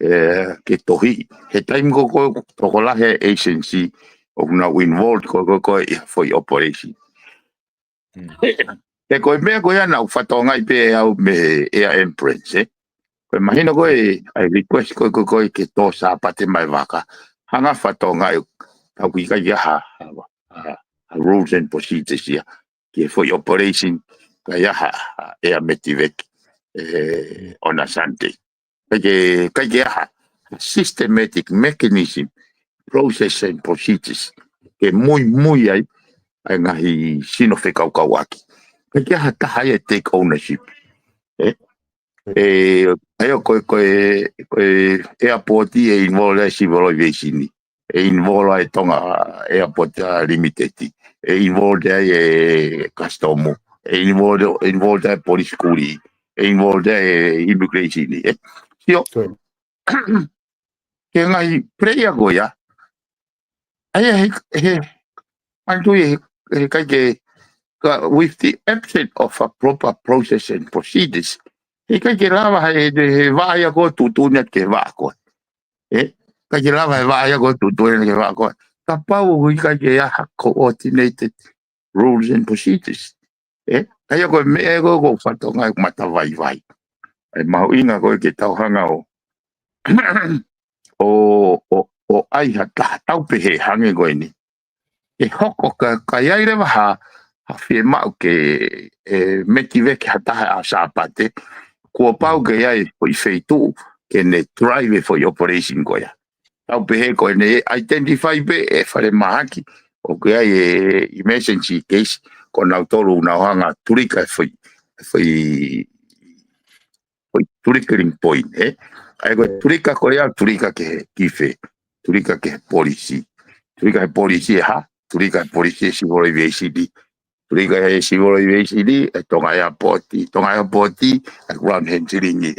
ke tohi he time ko tokola he agency o kuna involved ko for operation Te koe mea koe ana u whatonga I pe au me Air Empress, Koe mahina koe, I request koe ke tō sa pate mai waka. Hanga whatonga au ki kai aha rules and procedures ia. Ki for operation kai aha Air Metivec on a Sunday. Kai aha systematic mechanism, process and procedures. Ke mui ai ngahi sino whekau kawaki. Kai aha taha ia take ownership. Ayo koe airport involve civil aviation involve tonga airport limited involve custom involve police school involve immigration sio ke ngai preya goya ai he antu kai ke with the absence of a proper process and procedures kai ke lava he vaia ko tutunya ke va ko kai ke lava he vaia ko tutunya ke va ko ka pau kai ke ya coordinated rules and procedures kai ko me ko fatonga mata vai ai mau inga ko ke tau hanga o ai hata tau pe he hange ko ni hoko ka ia re ha fie mau ke metivek hata a sapate ko pau ke ai foi feito ke ne drive for operation ko ya tau pe he ko ne identify be fare mahaki o ke ai emergency case ko na tolu na hanga turika foi triggering point ai ko turika ko ya turika ke kife turika ke policy ha turika policy si vole VCD turika si vole VCD tonga ya poti ground handling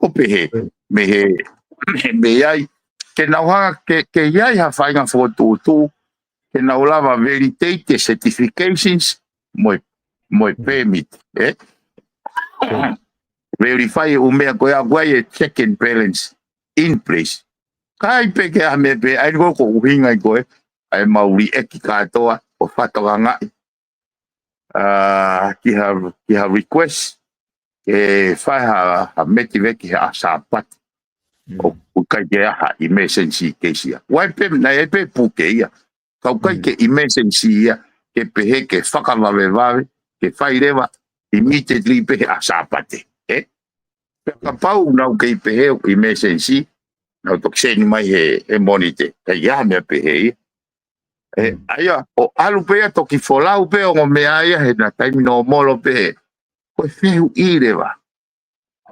o pe me ai ke na wa ke ai ha fainga foto tu ke na lava veritate certifications moi permit verify o mea ko ya check and balance in place kai pe ke me pe ai ko hinga ko ai mauri eki katoa o whatawanga ki ha request ke whai ha metiveki ha sapat o kai ke ha emergency case ia wai pe na e pe puke ia kau kai ke emergency ia ke pehe ke whakawawewave ke whai rewa immediately pe ha sapate ka pau nau ke pehe o emergency nau tokseni mai he monite kai ia me pehe aia o alu pe toki folau pe o me aia he na time no molo pe ko feu ireva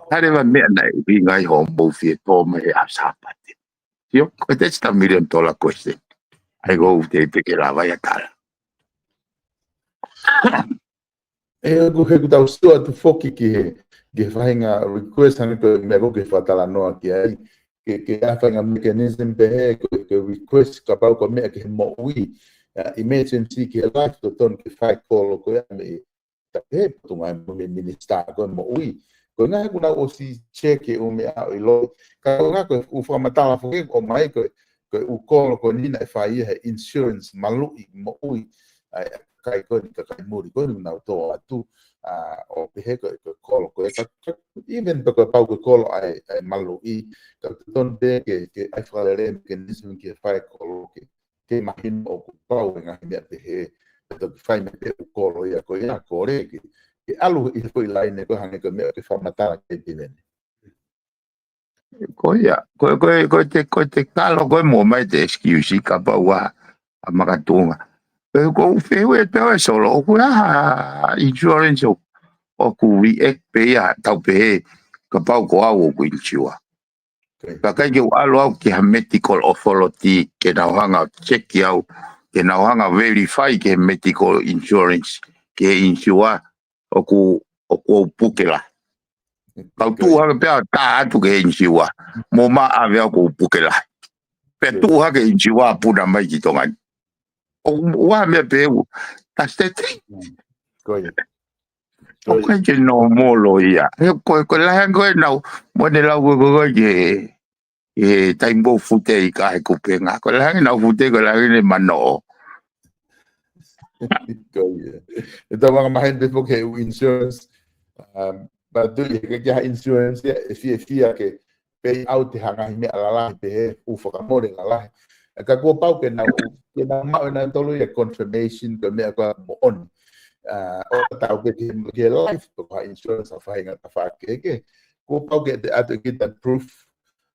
areva me na i ngai ho mo fi to me asapate io ko te sta $1,000,000 question ai go te pe ke la vai a cara go he kutau stua tu foki ke whainga request hane ko me go ke whatala noa ki ai ke whainga mechanism pe he ke request ka pau ko me ke mo ui emergency ke life to ton ke whai kolo ko ya me ta he putunga me minister ko mo ui ko nga kuna o si check o me a ilo ka nga ko u whamatala foki o mai ko u kolo ko nina whai he insurance malu I mo ui kai ko ni kai muri ko na to atu o pehe ko kolo ko even ko pau ko kolo ai malu I ka ton de ke ai fale mechanism ke fai kolo ke ke mahino o ku pau nga himea te he to fai me te kolo ia ko ia kore ke alu I foi lai ne ko hange ko me ke famata ke pilene ko te kalo ko mo mai te excuse ka pa wa a makatunga ko fewe te o solo ko insurance o ku react pe ya tau pe ka pa ko au ko inchua ka kai ke alo au ki medical authority ke na hanga check au ke na hanga verify ke medical insurance ke insua o ku pukela kau tu ha pe ta tu ke insua mo ma ave ko pukela pe tu ha ke insua puna mai ki tonga o wa me pe ta stete ko o kai ke no molo ia ko la hango no mo de la go ke taimbo fute I ka he kupenga ko la na fute ko la ni mano ko ia então vamos mais de porque o insurance ba tu ke ja insurance fia ke pay out hanga me ala pe u foka more ala ka ko pau ke na ma na tolo ya confirmation ke me ko on o ta ke life ko insurance of hanga fa ke ko pau ke at get that proof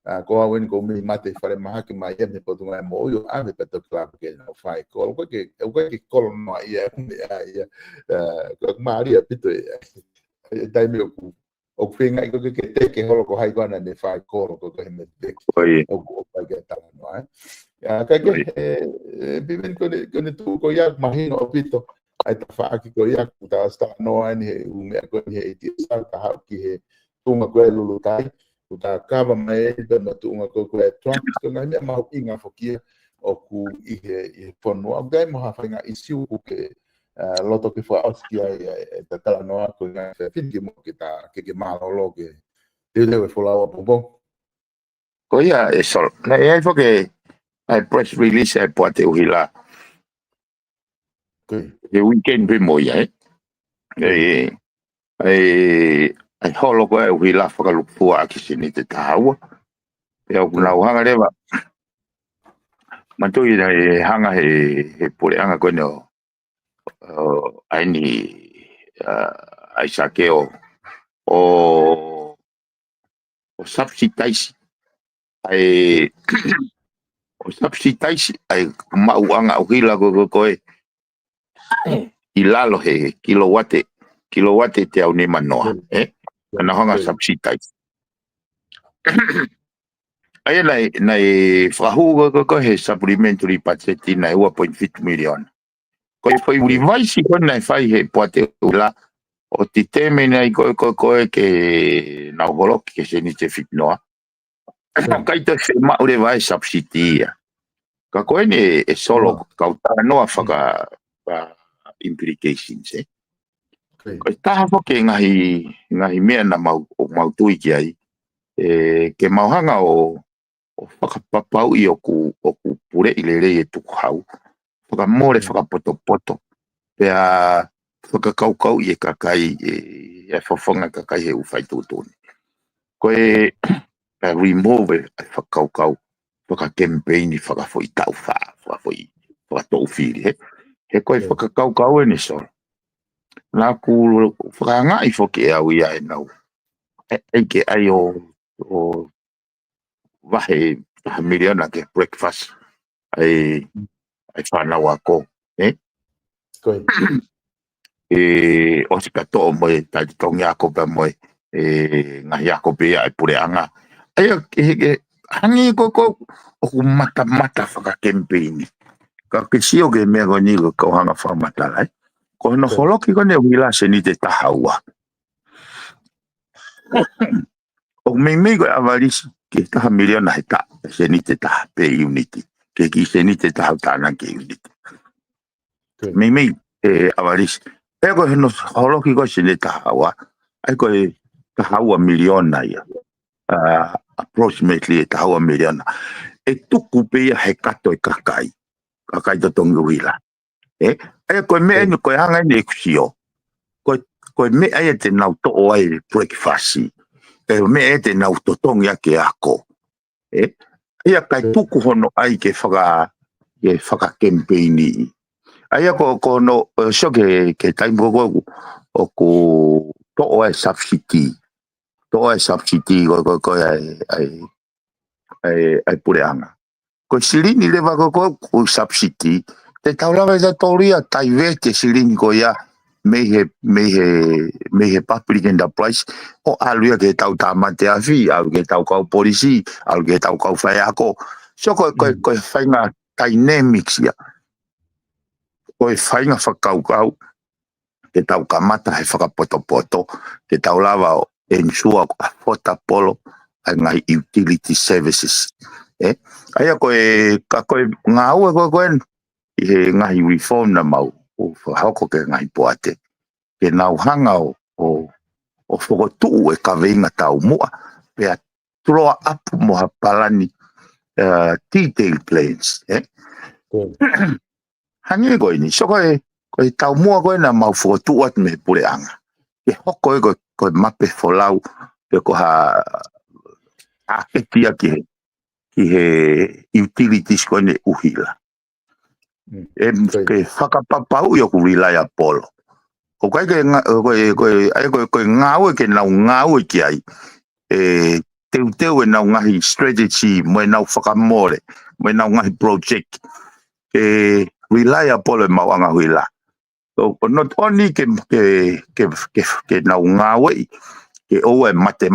ko awen ko me mate fare maha ke mai me po tu mo yo ave pe to club ke no fai ko ke ko no ia ko maria pito dai me o finga ko ke te ke holo ko hai kona ne fai ko ko me te o pa ke ta no ka ke viven con tu ko ya imagino pito ai ta fa ki ko ya ta sta no ani u me ko ni ti sa ta ha ki he tu ma ko lu tai u ta ka ba mai be ma tu ma ko truck ko na me ma inga fo ki o ku I he pono ga mo ha fa nga isi u ke loto que foi ostia e tala noa ko nga fin ki mo kita ke malo lo ke te le foi la po ko ia e sol na e fo ke ai press release e poate uhila e weekend pe mo ia ai holo ko e uhila fa lu fua ki sini te tawa e o na hanga leva manto I hanga he pole hanga ko no ai ni ai sakeo o subsidize ai o subsidize ai mauanga o hila ko I lalo he kilowatt te au ne manoa kana hanga subsidize ai nei fahu ko he supplementary budget na 1.5 million ko foi revise ko na fai he poate la o ti teme nei ko ke na volo ke se ni te fitnoa kai te ma ore vai subsidia ka ko ne e solo ka no faka implications ko ta fo ke ngahi me na mau tui ki ai ke mauhanga o whakapapau I o ku pure I le rei e tuku hau. Whakamore whakapoto pea whakakaukau I e kakai e whawhanga kakai he uwhai tūtone. Koe remove e whakaukau whakacampaign I whakafoi tau whakafoi whakatou whiri he koe whakakaukau e ne soro. Nā ku whakangai whoke au ia e nau. Eike ai o wahe miliona ke breakfast ai whanau ako o si kato mo e tai tongi ako pa mo ngahi ako pe ai pureanga ai hangi ko o mata whaka campaign ka kisio ke mea ko ni ko hanga whamata lai ko no holoki ko ne wila se ni te tahaua o me ko avalisi ke taha miliona he ta se ni te taha pe unity ke ki se ni te taha tāna ke unity me avalisi e ko no holoki ko se ni tahaua ai ko tahaua miliona ia approximately tahaua miliona e tuku pe he kato e kakai to tongi wila e ko me ni ko hanga ni kusio ko me ai te nau to ai breakfast me e te nau totongi ake ako ia kai tuku hono ai ke whaka ke whakacampaigni. Ai ko no so ke time ko to subsidy. To subsidy ko ai pureanga. Ko silini le va ko subsidy. Te taulava da toria taive te silini ko ya me he public enterprise o aluia ke tau tamate afi au ke tau kau polisi au ke tau kau fai ako so ko fainga dynamics ya ko fainga fakau ke tau kamata he whakapoto ke tau lava ensure ko fota polo ngai utility services aya ko ngau ko he ngai reform na mau o hako ke ngai poate ke nau hanga o whakotuu e ka veinga tau mua pea throw up mo ha palani detail plans hangi ko ini so ko tau mua ko na mau whakotuu at me pureanga ke hoko ko mape folau pe ko ha aketia ki he utilities ko ne uhila ke whakapapau yo ku rely Apollo. O kai ke ngau ke nau ngau ki ai. Teu e nau ngahi strategy mo nau whakamore, mo nau ngahi project. Rely Apollo mau anga huila. So not only ke nau ngau ke oe mate.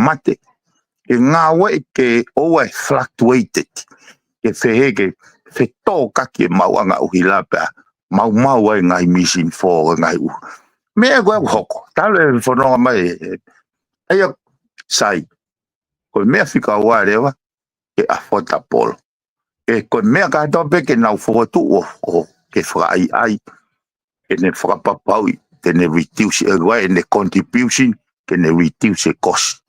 Ke ngau ke oe fluctuated. Ke fehe ke to kaki mau anga uhila pa mau ai ngai mission for ngai me go hoko tale fono mai ai sai ko me fika whatever ke afota polo ko me ka to pe ke na foto o ke fra ai ke ne fra papa ke ne reduce ne contribution ke ne reduce cost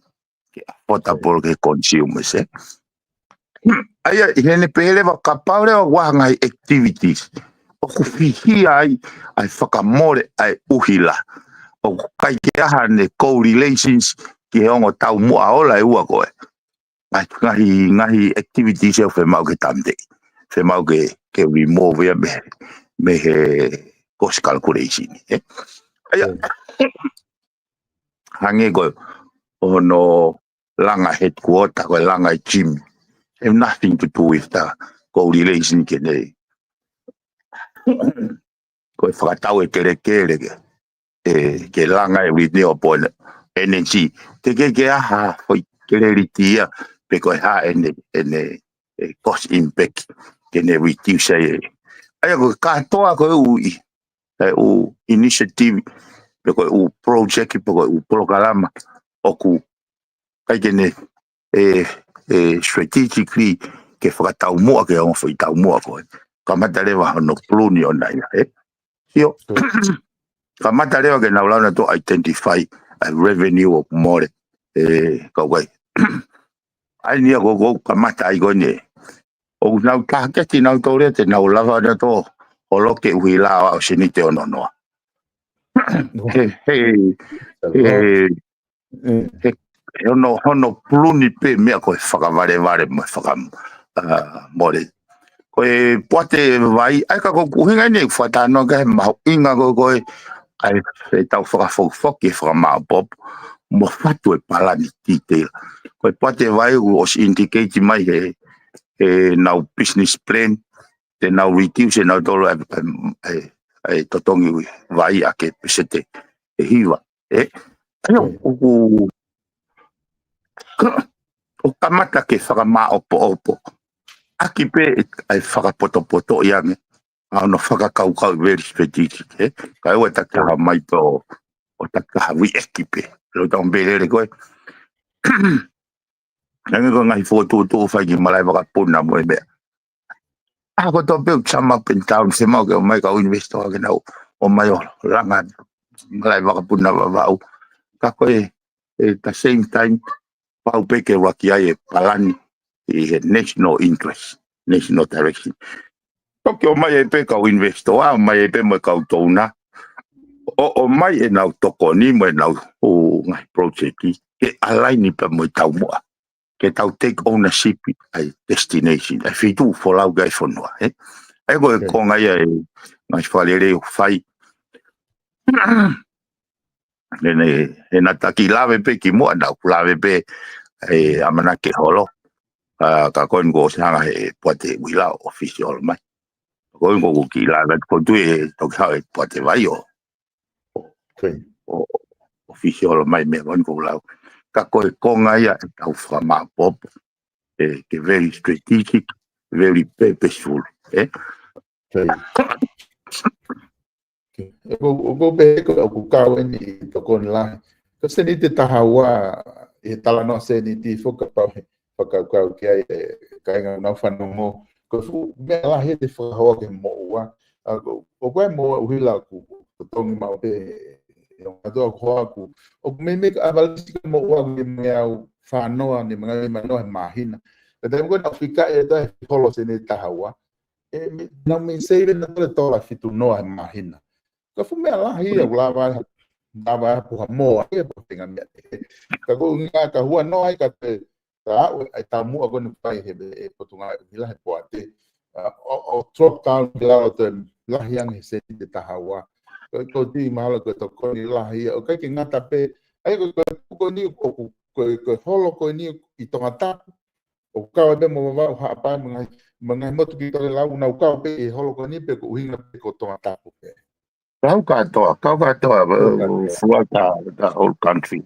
ke afota polo ke consumers Aya hene pele wa kapaure wa ngai activities o ku fihi ai whakamore ai uhila o kai ke aha ne co-relations ki hongo tau mua ola e ua koe ai ngahi activities e whe mau ke tamde whe mau ke remove ya me he cost calculation aya hange koe o no langa headquarter koe langa gym have nothing to do with the correlation ke nei. Ko whakatau e kere ke langa e wini o pone energy. Te ke aha hoi kere ritia pe koe ha ene cost impact ke ne reduce e. Aya ko katoa koe u initiative pe koe u project pe koe u programa o ku kai ke ne strategically ke whakatau mua ke ongo whai tau mua koe. Ka mata rewa hono pluni o nai Hio. Ka mata rewa ke naulana to identify a revenue of more ka wai. Ai nia go ka mata ai gone. O nau tahaketi nau tore te nau lava na to o loke ui la o sinite o nonoa. Hono pluni pe mea koe whakavare mo whakam more. Koe poate vai, ai ka ko kuhinga nei whatano ka he maho inga koe ai tau whakawhoki whakamāpop mo whatu e palani detail. Koe poate vai os indicate mai he nau business plan, te nau reduce nau tolo ai totongi vai ake pesete e hiwa. O kamata ke whakamāopo. Aki pe ai whakapoto iange. Ano whakakau very strategic. Kai ua takaha mai to o takaha wi ekipe. Lo tau mbelere koe. Nange ko ngai whotu whai ki malai whakapuna mo e mea. Ako to pe sum up in town se mau ke o mai ka investor ke nau o mai o langa malai whakapuna wawau. Ka koe at the same time pau pe ke waki ai e palani i national interest, national direction. Toki o mai e pe kau investor, o mai e pe mo kau touna. O mai e nau toko ni mo e nau o ngai project ke alaini pe mo tau mua. Ke tau take ownership ai destination. Ai fitu folau gai fonua. ai ko ko ngai ai ngai whalere whai e na taki lawe pe ki mua na lawe pe e amana ke holo ka koin go sanga e pote wila official mai koin go ki la ko tu e to ka e pote vai o official mai me koin go la ka koe konga ia e tau whama pop e ke very strategic very purposeful Go be ko kau ni to kon la. Ko se ni te tahawa e tala no se ni ti fo ka ka ke ka nga na fa no mo. Ko fu me la he te fo hawa ke mo wa. Ko ko mo wi la ku to ni ma te no do ko ku. O me me avalisi mo wa ni me au fa no ni ma no mahina. Ka te mo na fika e da holo se ni tahawa. E na me se na le tola fitu no mahina. Ka fu me la hi la va po mo e po tenga me ka go nga ka hua no ai ka te ta ai ta mu go ni pai he e po tunga vila he po ate o trop tal la te la hiang he se te ta hawa ko ti ma ko to ko ni la hi o ka ki nga ta pe ai ko ni ko holo ko ni I tonga ta o ka be mo va ha pa mga mo tu ki to la una ka pe e holo ko ni pe ko hinga pe ko tonga ta po pe kau katoa fua the whole country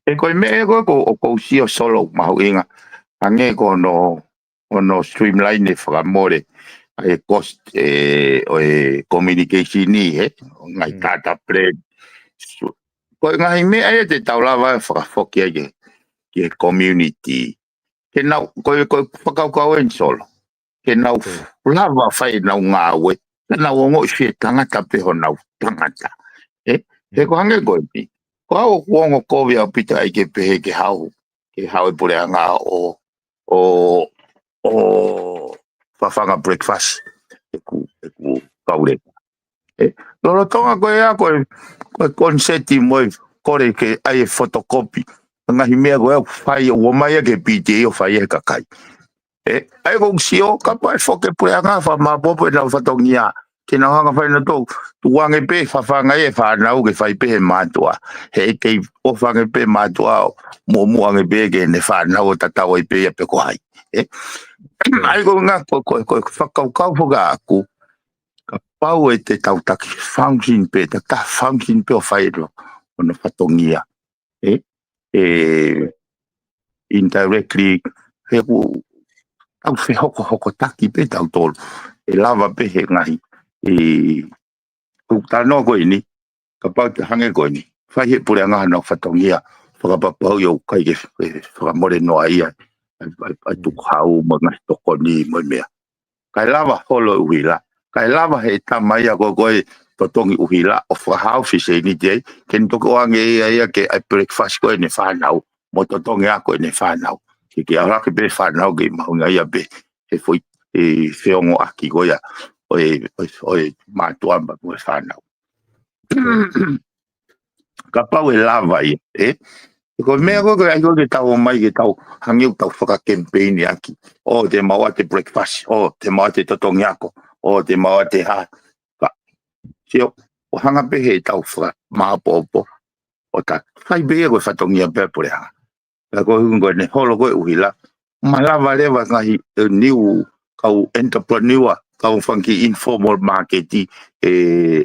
e koe me e koe ko sio solo mahu inga ange ko no streamline e whakamore e cost o e communication ni ngai tata plan koe ngai me e te taulawa e whakafoki ake ki community ke nau koe whakau en solo ke nau lava whai nau ngā we na wongo si tangata pe hona tangata he ko hange ko ni ko wongo ko via pita ai ke pe ke hau e pole anga o fafanga breakfast ku kaule lo tonga ko ya ko konseti moi kore ke ai photocopy nga himea ko fai o mai ke pite o fai ka kai ai ko sio ka pa foke pole anga fa ma bobo na fatongia ke na hanga fai na to tuange pe fafanga e fa na o ke fai pe matua he ke o fanga pe matua mo ange pe ke ne fa na o tata o pe pe ko ai ai ko nga ko fa foga ku ka pau e te tau taki function pe ta function pe o fai lo ona fatongia indirectly he ku au fe hoko taki pe tau tolu e lava pe he ngai ta no ko ini ka pa te hange ko ini fai he pure nga no fatongia whakapapau yo kai ke whakamore no ai ai tu hau mga toko ni mo mea kai lava holo uhila kai lava he tamai a ko totongi uhila o whakahau fise ni te ken toko ange ia ke ai breakfast ko ni whanau mo totongi ako ni whanau ke ara ke be whanau ke mahunga ia be he foi e whiongo aki ko ia oi matuamba mo whanau ka pau e lava i ko mea ko ai ko ke tau mai ke tau hangiu tau whaka campaign aki o te maua te breakfast o te maua te totongi ako o te maua te ha sio o hanga pe he tau whaka maapopo o ta whai bea ko whatongia pepure hanga ko hungo ne holo ko uhila malava lewa ngahi new kau entrepreneur kau funky informal market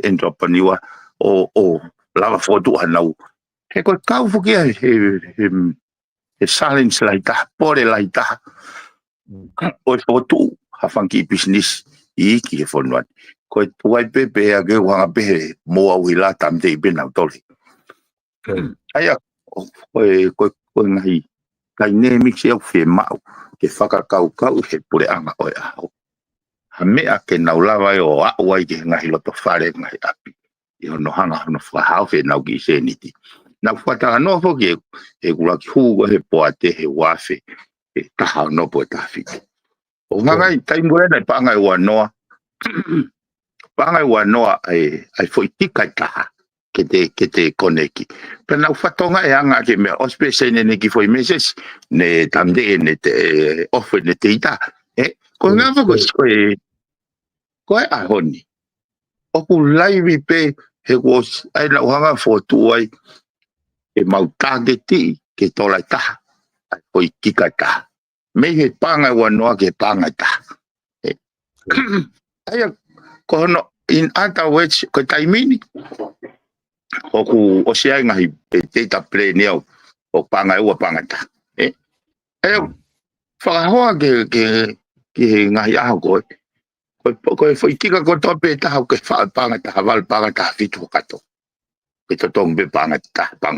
entrepreneur o lava foto hanau he ko kau fuki he challenge laita pore laita o foto ha funky business ki he fonwan ko tuai pepe a ke wanga pe mo uhila tamte ben autoli aya ko ngai kai ne mixi au fe mau ke whakakau he pure anga o au ha mea ke naulawa o au ai ke ngai loto whare ngai api i hono hanga hono whahau fe nau ki se niti nau whatanga no hoki e kula ki hugo he poate he wafe e taha no po e tawhiki o ngai taimure nei pangai wanoa ai foi tika taha ke te koneki pena u fatonga e anga ke me ospese ne ki foi meses ne tamde ne te offer ne te ita Ko nga fa ko e ahoni. O ku live pe he was ai na wanga foto ai e mau targeti ke tola ta. Ko kika ta. Me he panga wa no ke panga ta. Ai ko no in other words ko taimini. O ku o sia nga hi te ta play ne o panga e wa panga ta. Ai fa ho ke nga ya ko ko foi kika ko tope ta ko fa panga ta val panga ta fitu kato ke to tong be panga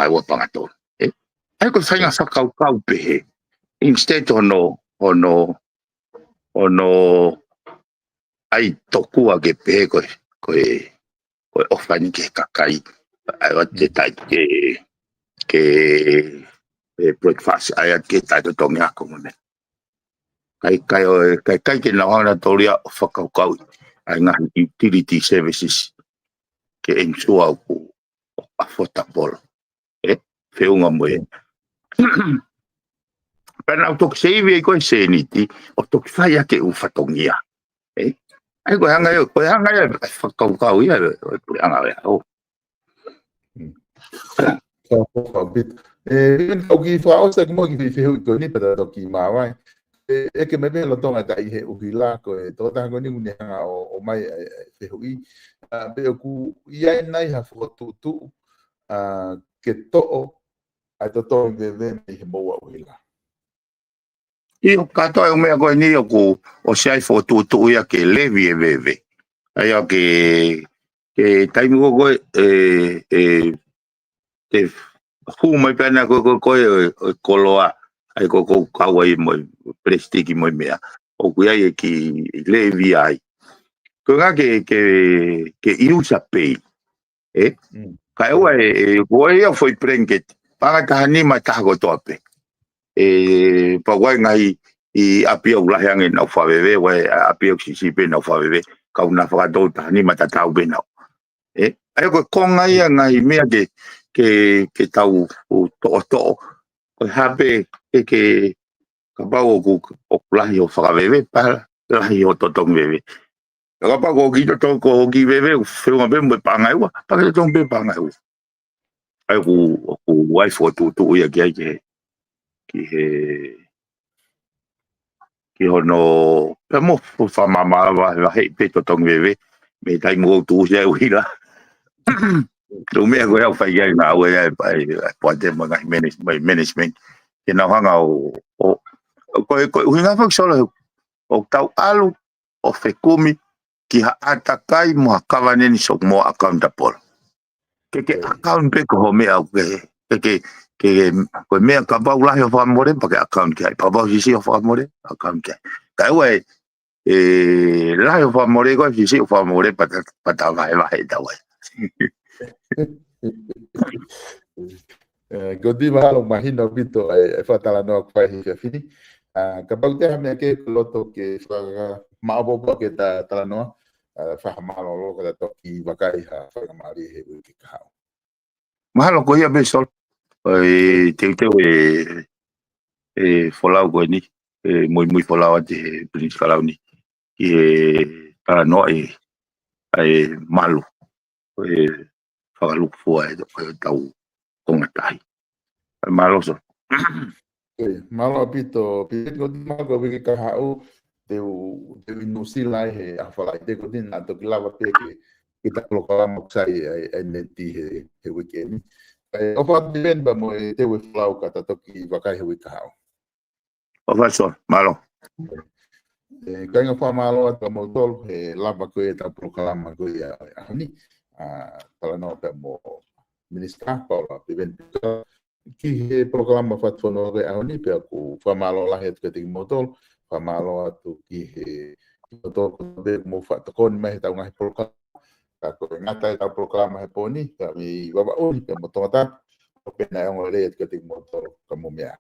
wa panga to ai ko sai nga sa kau pe instead ono ai toku a ke pe ko ofani ke kakai ai wa te tai ke breakfast ai ke tai to tong ya ko ne kai ke na hana toria whakaukau ai ngā utility services ke ensua ku a whota polo. Whiunga moe. Pena au toki seivi e koe seniti, o toki whai ake u whatongia. Ai koe hanga e whakaukau ia, koe hanga e au. Au ki whaosa ki mo ki whiwhi koe ni pata toki mawai. E ke mebe lo tonga ta i he uhila ko e tō taha koni uni hanga o mai e hui. Pe o ku iai nai ha whakatutu ke to'o ai to tō veve me he moua uhila. I o katoa e umea koe ni o ku o seai whakatutu ia ke levi e veve. Ai o ke taimu koe te hu mai pēna koe koloa. Ai ko kawai mo prestiki mo mea o kuia e ki levi ai ko nga ke iusa pay ka ewa ko ia foi prenket para ka ni ma ta go tope pa wai ngai I apia ula hang na fa bebe wa apia si pe na fa bebe ka una fa do ta ni ma ta tau be na ai ko konga ia ngai mea ke tau to ko habe ke ka pau o plahi o whakawebe pa lahi o totong bebe ka pau o ki totong ko ki bebe whiunga be mwe pangaiwa pa ke totong be pangaiwa ai ku waifu o tu ia ki ki hono pe mo whamama wa hei pe totong bebe me tai mo tu ia uila tu mea koe au whai ai ngā ue ai poate mga management ke na hanga o koe huinga whaksolo o tau alu o whekumi ki ha atakai mo ha kawaneni sok mo account apol ke account pe ko mea ke koe mea ka bau lahi o whamore pa ke account ki ai pa bau sisi o whamore account ki ai ka ewe lahi o whamore koe sisi o whamore pa ta wahe tawai Godi mahalo mahino bito e fatala no kwa hi fini. Kapag te hame ke loto ke maabo ke ta tala no fa mahalo lo ka to ki wakai ha fa mari he ki ka. Mahalo ko ia besol. Te folau ko ni muy folau ate prince folau ni. Tala no ai malu. Whakaluk fua e tau konga tahi. Malo so. Malo pito ko di mago wiki ka hau te inusi lai he awhalai te ko din nato ki lawa te ki ta klokala moksai ai neti he wiki ni. O wha diven ba mo te we flau ka tato ki wakai he wiki hau. O wha so, malo. Kainga wha malo ata mo tol he lava koe ta klokala ma koe ahoni. Tala no pe mo ministra Paula Piventa ki he programa fatfono re ahoni pe ku famalo la het ke ting motol famalo atu ki he motol ko be mo fatkon me ta ngai programa ka ko ngata ta programa he poni ka mi baba oni pe motota pe na ngore het ke ting motol ka mo mea